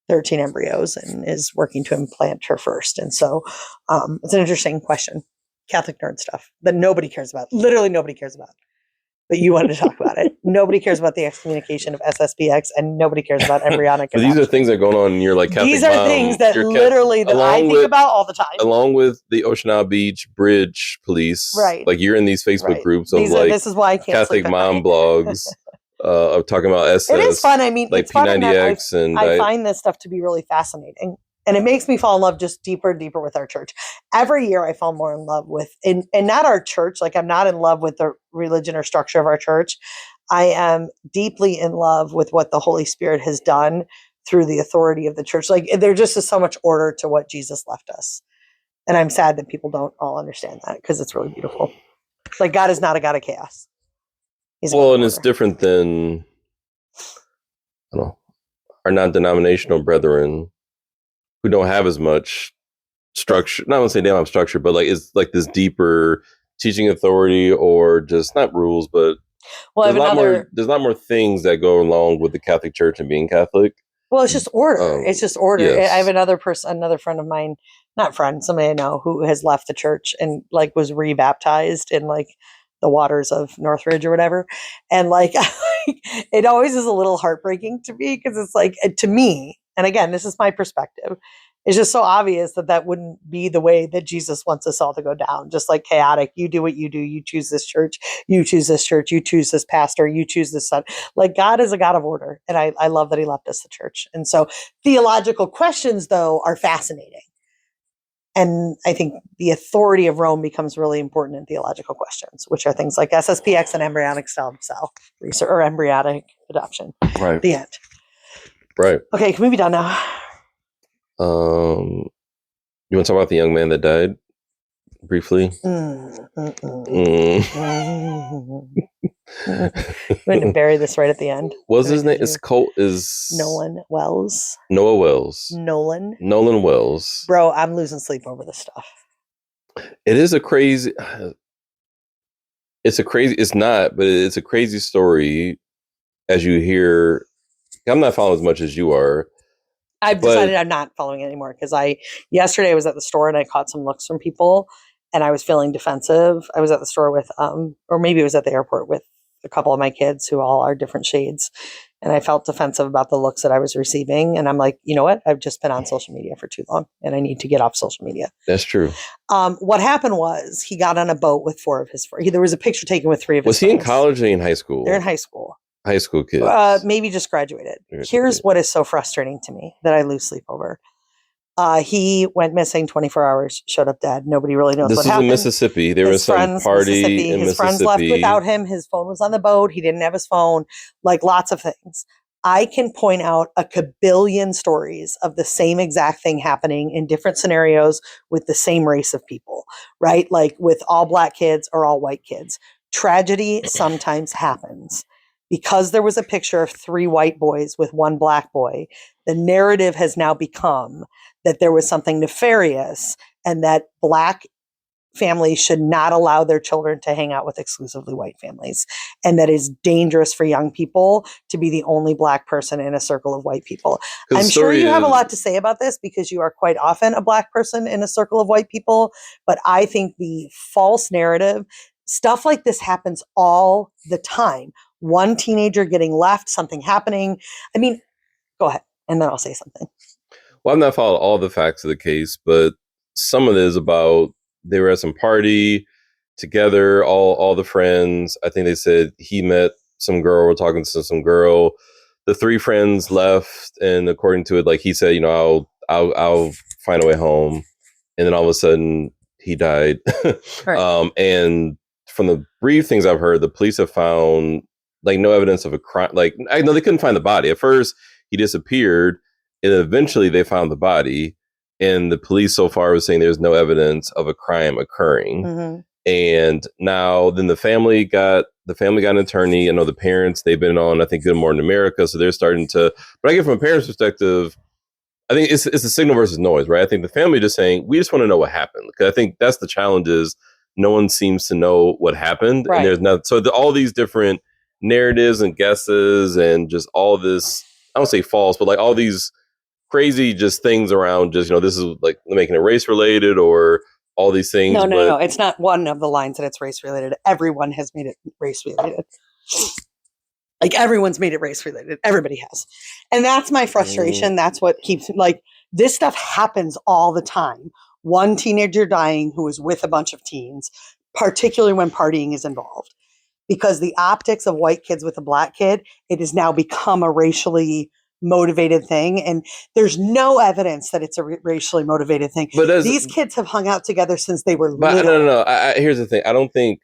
13 embryos and is working to implant her first. And so it's an interesting question. Catholic nerd stuff that nobody cares about. Literally nobody cares about. But you wanted to talk about it. Nobody cares about the excommunication of SSPX and nobody cares about embryonic adoption. These are things that are going on in your Catholic These are things that literally that I think about all the time. Along with the Ocean Isle Beach Bridge Police. Right. You're in these Facebook groups of this is why I can't Catholic mom blogs. Of talking about SS. It is fun. I mean, it's P90X fun and I find this stuff to be really fascinating. And it makes me fall in love just deeper and deeper with our church. Every year I fall more in love with, and not our church. I'm not in love with the religion or structure of our church. I am deeply in love with what the Holy Spirit has done through the authority of the church. There just is so much order to what Jesus left us. And I'm sad that people don't all understand that because it's really beautiful. God is not a God of chaos. And it's different than, our non-denominational brethren who don't have as much structure. Not want to say they don't have structure, but it's this deeper teaching authority or just not rules, but there's a lot more things that go along with the Catholic Church and being Catholic. Well, it's just order. It's just order. Yes. I have another friend of mine, not friend, somebody I know who has left the church and was rebaptized in the waters of Northridge or whatever. And it always is a little heartbreaking to me because it's to me, and again, this is my perspective, it's just so obvious that wouldn't be the way that Jesus wants us all to go down. Just chaotic. You do what you do. You choose this church. You choose this church. You choose this pastor. You choose this son. God is a God of order. And I love that he left us the church. And so theological questions, though, are fascinating. And I think the authority of Rome becomes really important in theological questions, which are things like SSPX and embryonic stem cell research or embryonic adoption. Right. The end. Right. Okay, can we be done now? You want to talk about the young man that died briefly? I'm going to bury this right at the end. What's his name? It's Colt. Is Nolan Wells. Noah Wells. Nolan Wells. Bro, I'm losing sleep over this stuff. It is a crazy. It's not, but it's a crazy story. As you hear, I'm not following as much as you are. I've decided I'm not following it anymore because yesterday I was at the store and I caught some looks from people and I was feeling defensive. I was at the store with, or maybe it was at the airport with a couple of my kids who all are different shades. And I felt defensive about the looks that I was receiving. And I'm like, you know what? I've just been on social media for too long and I need to get off social media. That's true. What happened was he got on a boat with 4 of his friends. There was a picture taken with 3 of his friends. Was he in college or in high school? They're in high school. High school kids. Maybe just graduated. Here's what is so frustrating to me that I lose sleep over. He went missing 24 hours, showed up dead. Nobody really knows what happened. This is in Mississippi. There was some party in Mississippi. His friends left without him. His phone was on the boat. He didn't have his phone. Like lots of things. I can point out a kabillion stories of the same exact thing happening in different scenarios with the same race of people, right? Like with all Black kids or all white kids. Tragedy sometimes happens. Because there was a picture of 3 white boys with 1 Black boy, the narrative has now become that there was something nefarious and that Black families should not allow their children to hang out with exclusively white families. And that is dangerous for young people to be the only Black person in a circle of white people. I'm sure you have a lot to say about this because you are quite often a Black person in a circle of white people. But I think the false narrative, stuff like this happens all the time. One teenager getting left, something happening. I mean, go ahead, and then I'll say something. Well, I've not followed all the facts of the case, but some of it is about they were at some party together, all the friends. I think they said he met some girl, we're talking to some girl. The 3 friends left, and according to it, like he said, you know, I'll find a way home. And then all of a sudden, he died. Right. And from the brief things I've heard, the police have found like no evidence of a crime. Like I know they couldn't find the body. At first, he disappeared, and eventually they found the body. And the police so far was saying there's no evidence of a crime occurring. Mm-hmm. And now then the family got an attorney. I know the parents, they've been on, I think, Good Morning America. So they're starting to, but I get from a parent's perspective, I think it's a signal versus noise, right? I think the family just saying, we just want to know what happened. Because I think that's the challenge is no one seems to know what happened. Right. And there's not, so all these different narratives and guesses and just all this, I don't say false, but like all these crazy just things around just, you know, this is like making it race related or all these things. No. It's not one of the lines that it's race related. Everyone has made it race related. Like everyone's made it race related. Everybody has. And that's my frustration. That's what keeps like this stuff happens all the time. One teenager dying who is with a bunch of teens, particularly when partying is involved. Because the optics of white kids with a Black kid, it has now become a racially motivated thing. And there's no evidence that it's a racially motivated thing. But these kids have hung out together since they were little. No. Here's the thing. I don't think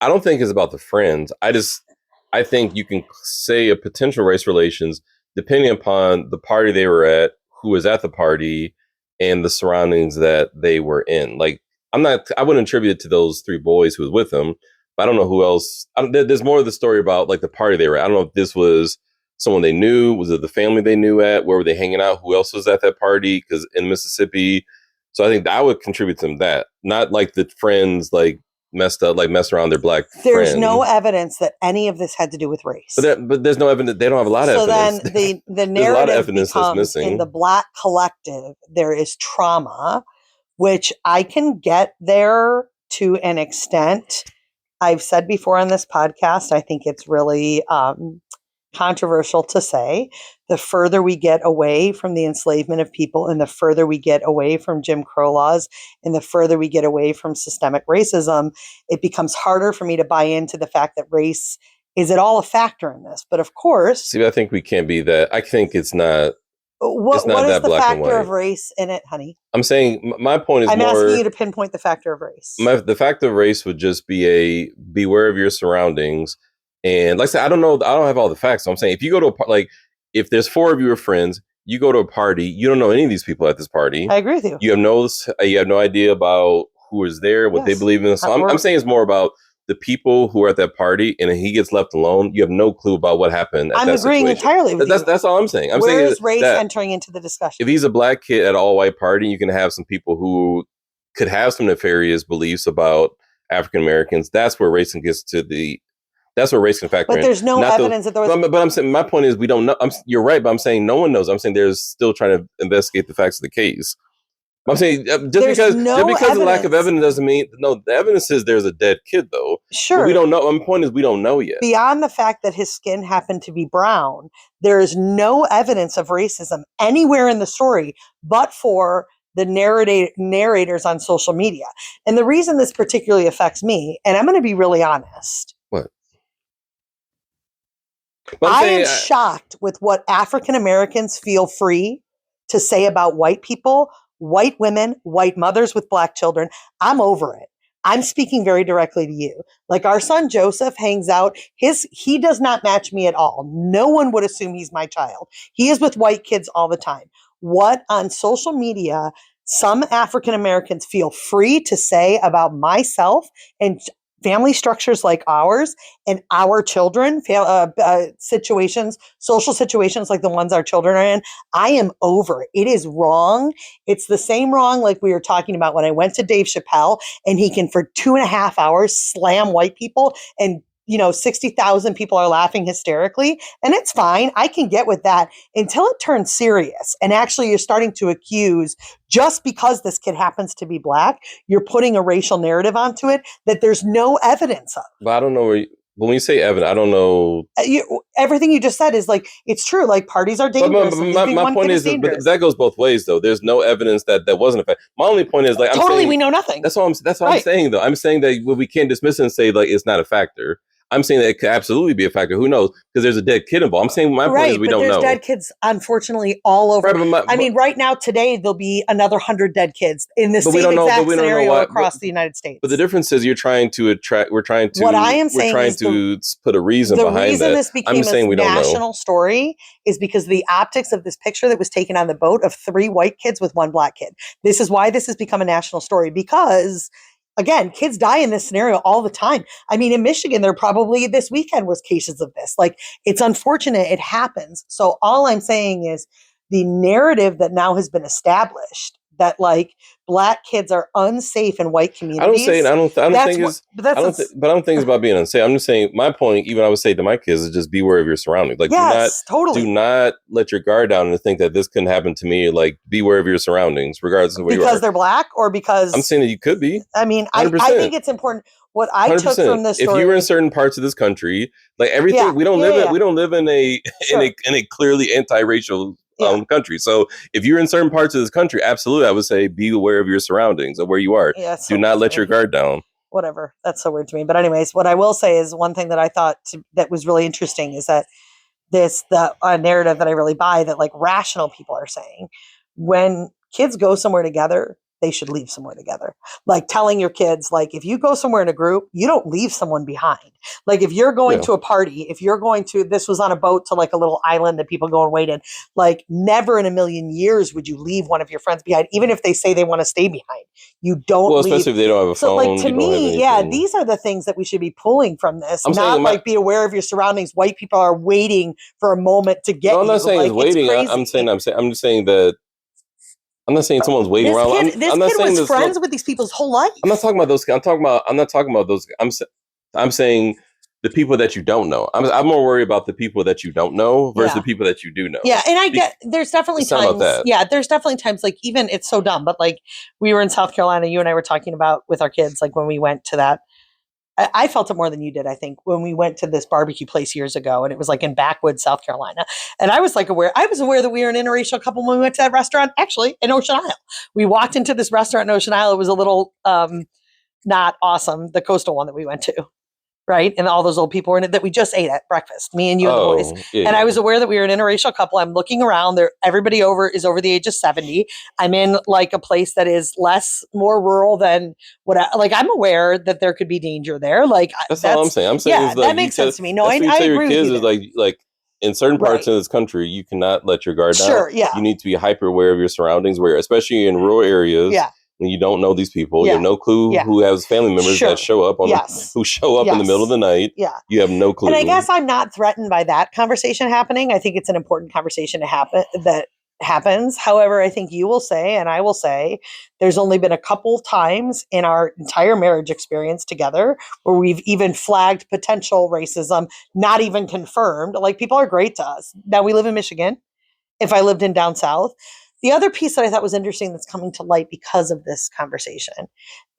it's about the friends. I think you can say a potential race relations depending upon the party they were at, who was at the party, and the surroundings that they were in. Like, I wouldn't attribute it to those 3 boys who was with them. But I don't know who else. There's more of the story about like the party they were at. I don't know if this was someone they knew. Was it the family they knew at? Where were they hanging out? Who else was at that party? Because in Mississippi. So I think that would contribute to that. Not like the friends like messed around their Black There's friend. No evidence that any of this had to do with race. But there's no evidence. They don't have a lot of evidence. So then the narrative a lot of evidence becomes missing. In the Black collective, there is trauma, which I can get there to an extent. I've said before on this podcast, I think it's really controversial to say, the further we get away from the enslavement of people and the further we get away from Jim Crow laws and the further we get away from systemic racism, it becomes harder for me to buy into the fact that race is at all a factor in this. But of course... See, I think we can't be that. I think it's not... What is the factor of race in it, honey? I'm saying my point is I'm asking you to pinpoint the factor of race. The factor of race would just be beware of your surroundings. And like I said, I don't know. I don't have all the facts. So I'm saying if you go to if there's 4 of you are friends, you go to a party, you don't know any of these people at this party. I agree with you. You have no idea about who is there, what they believe in. So I'm saying it's more about the people who are at that party, and he gets left alone. You have no clue about what happened. I'm agreeing entirely with you. That's all I'm saying. Where is race entering into the discussion? If he's a Black kid at an all-white party, you can have some people who could have some nefarious beliefs about African Americans. That's where race gets to the. That's where race can factor in. But there's no evidence that there was. But I'm saying my point is we don't know. You're right, but I'm saying no one knows. I'm saying they're still trying to investigate the facts of the case. I'm saying There's just no because of lack of evidence. evidence doesn't mean the evidence is there's a dead kid though. Sure. But we don't know. My point is we don't know yet. Beyond the fact that his skin happened to be brown, there is no evidence of racism anywhere in the story but for the narrators on social media. And the reason this particularly affects me, and I'm going to be really honest. What? I am shocked with what African Americans feel free to say about white people, white women, white mothers with black children. I'm over it. I'm speaking very directly to you. Like our son Joseph hangs out. He does not match me at all. No one would assume he's my child. He is with white kids all the time. What on social media some African Americans feel free to say about myself and family structures like ours and our children, situations, social situations like the ones our children are in, I am over. It is wrong. It's the same wrong like we were talking about when I went to Dave Chappelle and he can for 2.5 hours slam white people and 60,000 people are laughing hysterically, and it's fine. I can get with that until it turns serious. And actually you're starting to accuse, just because this kid happens to be black, you're putting a racial narrative onto it that there's no evidence of. But I don't know when you say evidence, I don't know. Everything you just said is like, it's true. Like parties are dangerous. But my point is but that goes both ways though. There's no evidence that wasn't a fact. My only point is like, I'm totally saying, we know nothing. That's all I'm saying though. I'm saying that we can't dismiss it and say like it's not a factor. I'm saying that it could absolutely be a factor. Who knows? Because there's a dead kid involved. I'm saying my point is we don't know. There's dead kids, unfortunately, all over. Right now, today, there'll be another 100 dead kids in this same exact scenario across the United States. But the difference is you're trying to attract. What I am saying is put a reason behind that. The reason this became a national story is because of the optics of this picture that was taken on the boat of 3 white kids with 1 black kid. This is why this has become a national story, because again, kids die in this scenario all the time. I mean, in Michigan, there probably this weekend was cases of this. Like, it's unfortunate it happens. So all I'm saying is the narrative that now has been established that like black kids are unsafe in white communities. I don't think it's about being unsafe. I'm just saying my point, even I would say to my kids, is just be aware of your surroundings. Like, do not let your guard down and think that this couldn't happen to me. Like, be aware of your surroundings, regardless of where you are. Because they're black or because... I'm saying that you could be. I mean, I think it's important. What I 100%. Took from this story... If you were in certain parts of this country, like everything, we don't live in a clearly anti-racial country. So if you're in certain parts of this country, absolutely, I would say be aware of your surroundings of where you are. Do not let your guard down. Whatever. That's so weird to me. But anyways, what I will say is one thing that I thought that was really interesting is that the narrative that I really buy that like rational people are saying, when kids go somewhere together, they should leave somewhere together. Like telling your kids, like, if you go somewhere in a group, you don't leave someone behind. Like if you're going to a party, if you're going to, this was on a boat to like a little island that people go and wait in, like never in a million years would you leave one of your friends behind, even if they say they want to stay behind. You don't leave. Especially if they don't have a phone. So like to me, these are the things that we should be pulling from this. Not like be aware of your surroundings. White people are waiting for a moment to get you. I'm not saying it's waiting. I'm just saying that I'm not saying someone's waiting around. This kid was friends with these people's whole life. I'm not talking about those. I'm not talking about those. I'm saying the people that you don't know. I'm more worried about the people that you don't know versus the people that you do know. Yeah, and I get there's definitely times. Yeah, there's definitely times like even it's so dumb, but like we were in South Carolina. You and I were talking about with our kids, like when we went to that. I felt it more than you did, I think, when we went to this barbecue place years ago, and it was like in backwoods, South Carolina. And I was aware that we were an interracial couple when we went to that restaurant, actually, in Ocean Isle. We walked into this restaurant in Ocean Isle. It was a little not awesome, the coastal one that we went to. Right. And all those old people were in it that we just ate at breakfast, me and you and the boys. Yeah. And I was aware that we were an interracial couple. I'm looking around there. Everybody is over the age of 70. I'm in like a place that is more rural than I'm aware that there could be danger there. Like that's all I'm saying. I'm saying that makes sense to me. No, I agree with you. Is like in certain parts of this country, you cannot let your guard down. Sure. Yeah. You need to be hyper aware of your surroundings, especially in rural areas. Yeah. When you don't know these people, you have no clue who has family members that show up who show up in the middle of the night. Yeah. You have no clue. And I guess I'm not threatened by that conversation happening. I think it's an important conversation to happen that happens. However, I think you will say, and I will say, there's only been a couple times in our entire marriage experience together where we've even flagged potential racism, not even confirmed. Like people are great to us. Now we live in Michigan. If I lived in down south, The other piece that I thought was interesting that's coming to light because of this conversation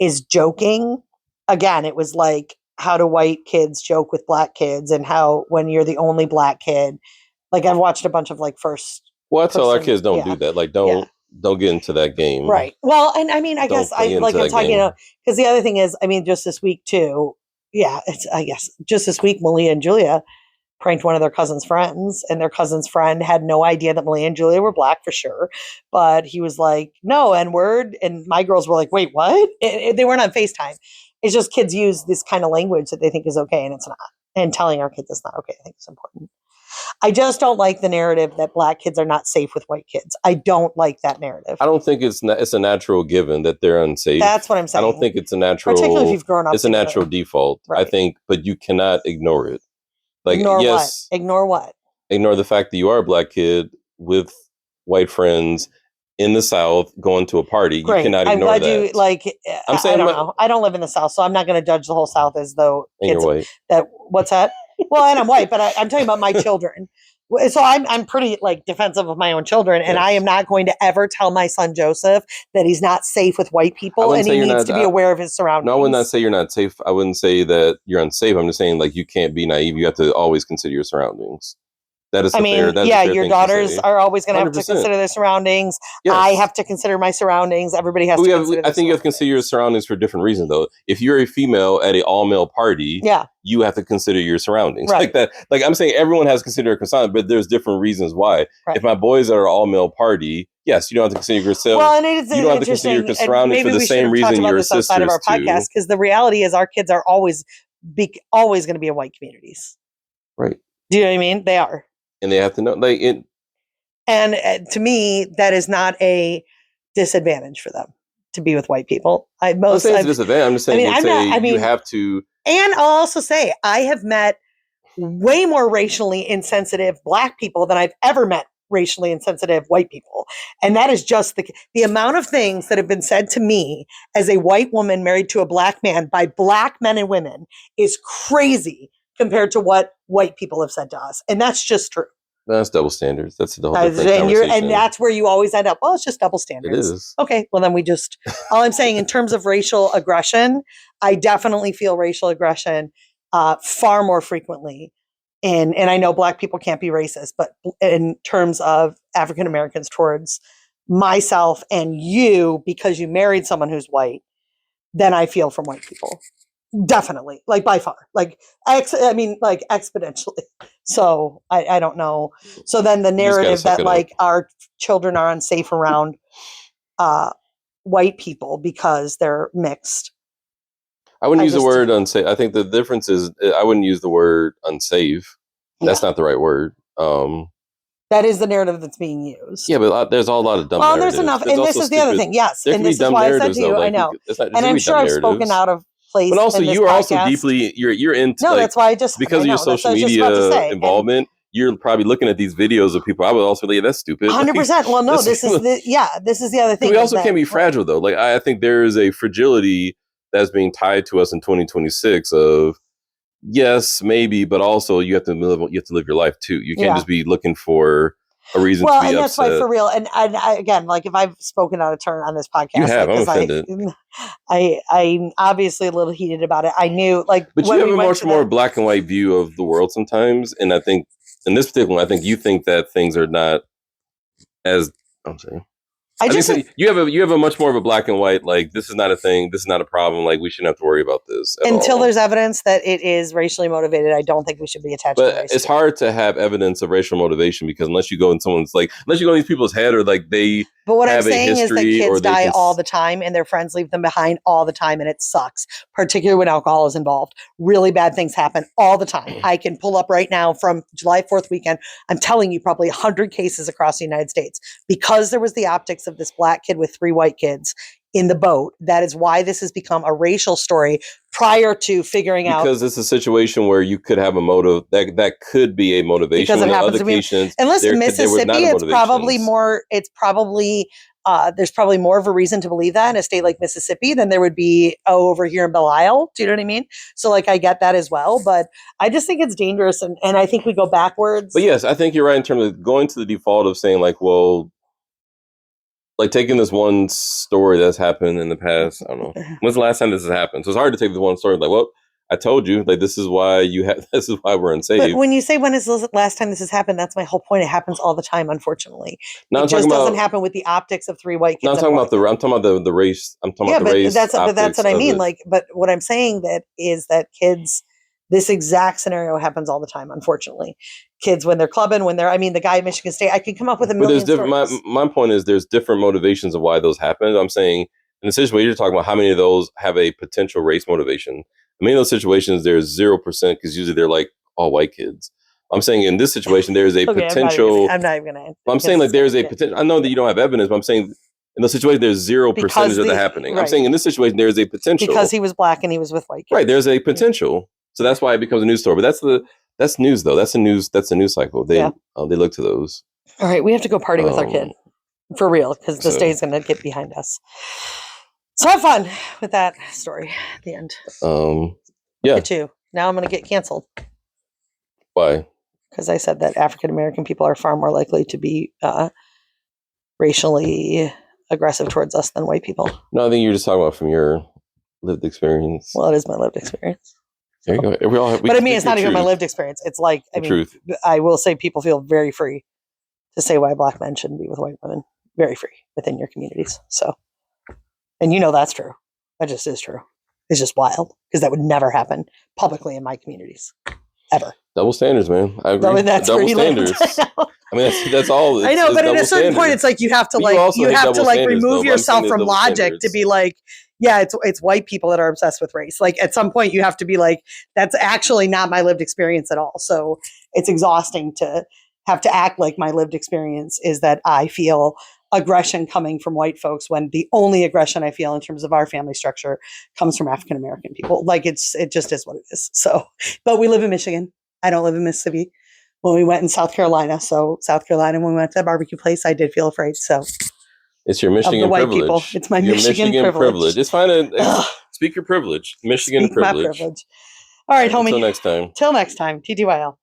is joking. Again, it was like, how do white kids joke with black kids, and how when you're the only black kid, like I've watched a bunch of like first. Well, I tell our kids don't do that. Like don't get into that game. Right. Well, and I mean, I guess I'm talking, because the other thing is, I mean, just this week too. Yeah, I guess just this week, Malia and Julia pranked one of their cousin's friends, and their cousin's friend had no idea that Malia and Julia were black for sure. But he was like, no, N-word. And my girls were like, wait, what? They weren't on FaceTime. It's just kids use this kind of language that they think is okay, and it's not. And telling our kids it's not okay, I think is important. I just don't like the narrative that black kids are not safe with white kids. I don't like that narrative. I don't think it's a natural given that they're unsafe. That's what I'm saying. I don't think it's a natural, particularly if you've grown up. It's a natural default. Right. I think, but you cannot ignore it. Like, ignore yes, what? Ignore what? Ignore the fact that you are a black kid with white friends in the South going to a party. Great. You cannot ignore that. You like. I'm saying I don't know. I don't live in the South, so I'm not going to judge the whole South as though you're white. What's that? Well, and I'm white, but I'm talking about my children. So I'm pretty like defensive of my own children, and I am not going to ever tell my son Joseph that he's not safe with white people, and he needs to be aware of his surroundings. No, I would not say you're not safe. I wouldn't say that you're unsafe. I'm just saying like you can't be naive. You have to always consider your surroundings. That is your daughters are always going to have to consider their surroundings. Yes. I have to consider my surroundings. Everybody has to consider I think you have to consider your surroundings for different reasons, though. If you're a female at an all-male party, you have to consider your surroundings. Right. Like that. Like I'm saying, everyone has to consider a surroundings, but there's different reasons why. Right. If my boys are an all-male party, yes, you don't have to consider yourself. Well, and it's you don't have to consider your surroundings for the same reason your sisters outside of our podcast, because the reality is our kids are always going to be in white communities. Right. Do you know what I mean? They are. And they have to know, like it. And to me, that is not a disadvantage for them to be with white people. I'm not saying it's a disadvantage. I'm just saying you have to. And I'll also say I have met way more racially insensitive black people than I've ever met racially insensitive white people. And that is just the amount of things that have been said to me as a white woman married to a black man by black men and women is crazy compared to what white people have said to us. And that's just true. That's double standards. That's the whole thing. And that's where you always end up. Well, it's just double standards. It is. Okay. Well, then all I'm saying in terms of racial aggression, I definitely feel racial aggression far more frequently. And I know black people can't be racist, but in terms of African Americans towards myself and you, because you married someone who's white, then I feel from white people. Definitely, like by far, like exponentially. So I don't know. So then the narrative that like our children are unsafe around white people because they're mixed. I wouldn't use the word unsafe. I think the difference is I wouldn't use the word unsafe. That's not the right word. That is the narrative that's being used. Yeah, but there's a lot of dumb narratives. There's enough. And this is the other thing. Yes. And this is why I said to you, I know. And I'm sure I've spoken out of place. But also, you are also deeply, you're into. No, that's why I just. Because of your social media involvement, you're probably looking at these videos of people. I would also say, that's stupid. 100%. Well, no, this is the other thing. We also can't be fragile, though. Like, I think there is a fragility that's being tied to us in 2026 of, yes, maybe, but also you have to live your life too. You can't just be looking for a reason to be upset. Well, and that's why, for real. And I, again, like if I've spoken out of turn on this podcast, you have. I'm offended. I'm obviously a little heated about it. I knew, like, but you have a much more black and white view of the world sometimes, and I think in this particular one, I think you think that things are not as I'm saying. You have a much more of a black and white, like, this is not a thing, this is not a problem, like, we shouldn't have to worry about this until there's evidence that it is racially motivated. I don't think we should be attached to race. It's hard to have evidence of racial motivation because unless you go in these people's head or like they But what I'm saying is that kids die all the time and their friends leave them behind all the time, and it sucks, particularly when alcohol is involved. Really bad things happen all the time. I can pull up right now from July 4th weekend. I'm telling you, probably 100 cases across the United States because there was the optics of this black kid with 3 white kids in the boat. That is why this has become a racial story prior to figuring out. Because it's a situation where you could have a motive that could be a motivation. Because it happens to be. And listen, Mississippi, it's probably more, there's probably more of a reason to believe that in a state like Mississippi than there would be over here in Belle Isle. Do you know what I mean? So like, I get that as well, but I just think it's dangerous. And I think we go backwards. But yes, I think you're right in terms of going to the default of saying like, well, like taking this one story that's happened in the past. I don't know. When's the last time this has happened? So it's hard to take this one story like, well, I told you, like, this is why this is why we're unsafe. But when you say when is the last time this has happened, that's my whole point. It happens all the time, unfortunately. It just doesn't happen with the optics of 3 white kids. No, I'm talking about the race. I'm talking about the race. But that's what I mean. Like, but what I'm saying is that kids, this exact scenario happens all the time, unfortunately. Kids when they're clubbing, the guy at Michigan State, I can come up with a million stories. My point is there's different motivations of why those happen. I'm saying in the situation you're talking about, how many of those have a potential race motivation? I mean, in those situations, there's 0% because usually they're like all white kids. I'm saying in this situation, there's a potential. I'm not even going to. I'm saying like there's a potential. I know that you don't have evidence, but I'm saying in those situations, there's 0% of that happening. Right. I'm saying in this situation, there's a potential. Because he was black and he was with white kids. Right. There's a potential. So that's why it becomes a news story. But that's news, though. That's a news cycle. They look to those. All right. We have to go party with our kid. For real, because this day is going to get behind us. So have fun with that story at the end. Yeah. Too. Now I'm going to get canceled. Why? Because I said that African American people are far more likely to be racially aggressive towards us than white people. No, I think you're just talking about from your lived experience. Well, it is my lived experience. There you go. But I mean, it's not even my lived experience. It's like, truth. I will say people feel very free to say why black men shouldn't be with white women. Very free within your communities. So, and you know that's true. That just is true. It's just wild because that would never happen publicly in my communities, ever. Double standards, man. I agree. I mean, that's double standards. I mean, that's all. I know, but at a certain point, it's like you have to remove yourself from logic to be like, yeah, it's white people that are obsessed with race. Like at some point, you have to be like, that's actually not my lived experience at all. So it's exhausting to have to act like my lived experience is that I feel aggression coming from white folks when the only aggression I feel in terms of our family structure comes from African American people. Like it just is what it is. So, but we live in Michigan. I don't live in Mississippi. When we went in South Carolina, when we went to the barbecue place, I did feel afraid. So it's your Michigan privilege. People. It's my Michigan privilege. It's fine to speak your privilege. Michigan privilege. My privilege. All right, homie. Until next time. Till next time. TTYL.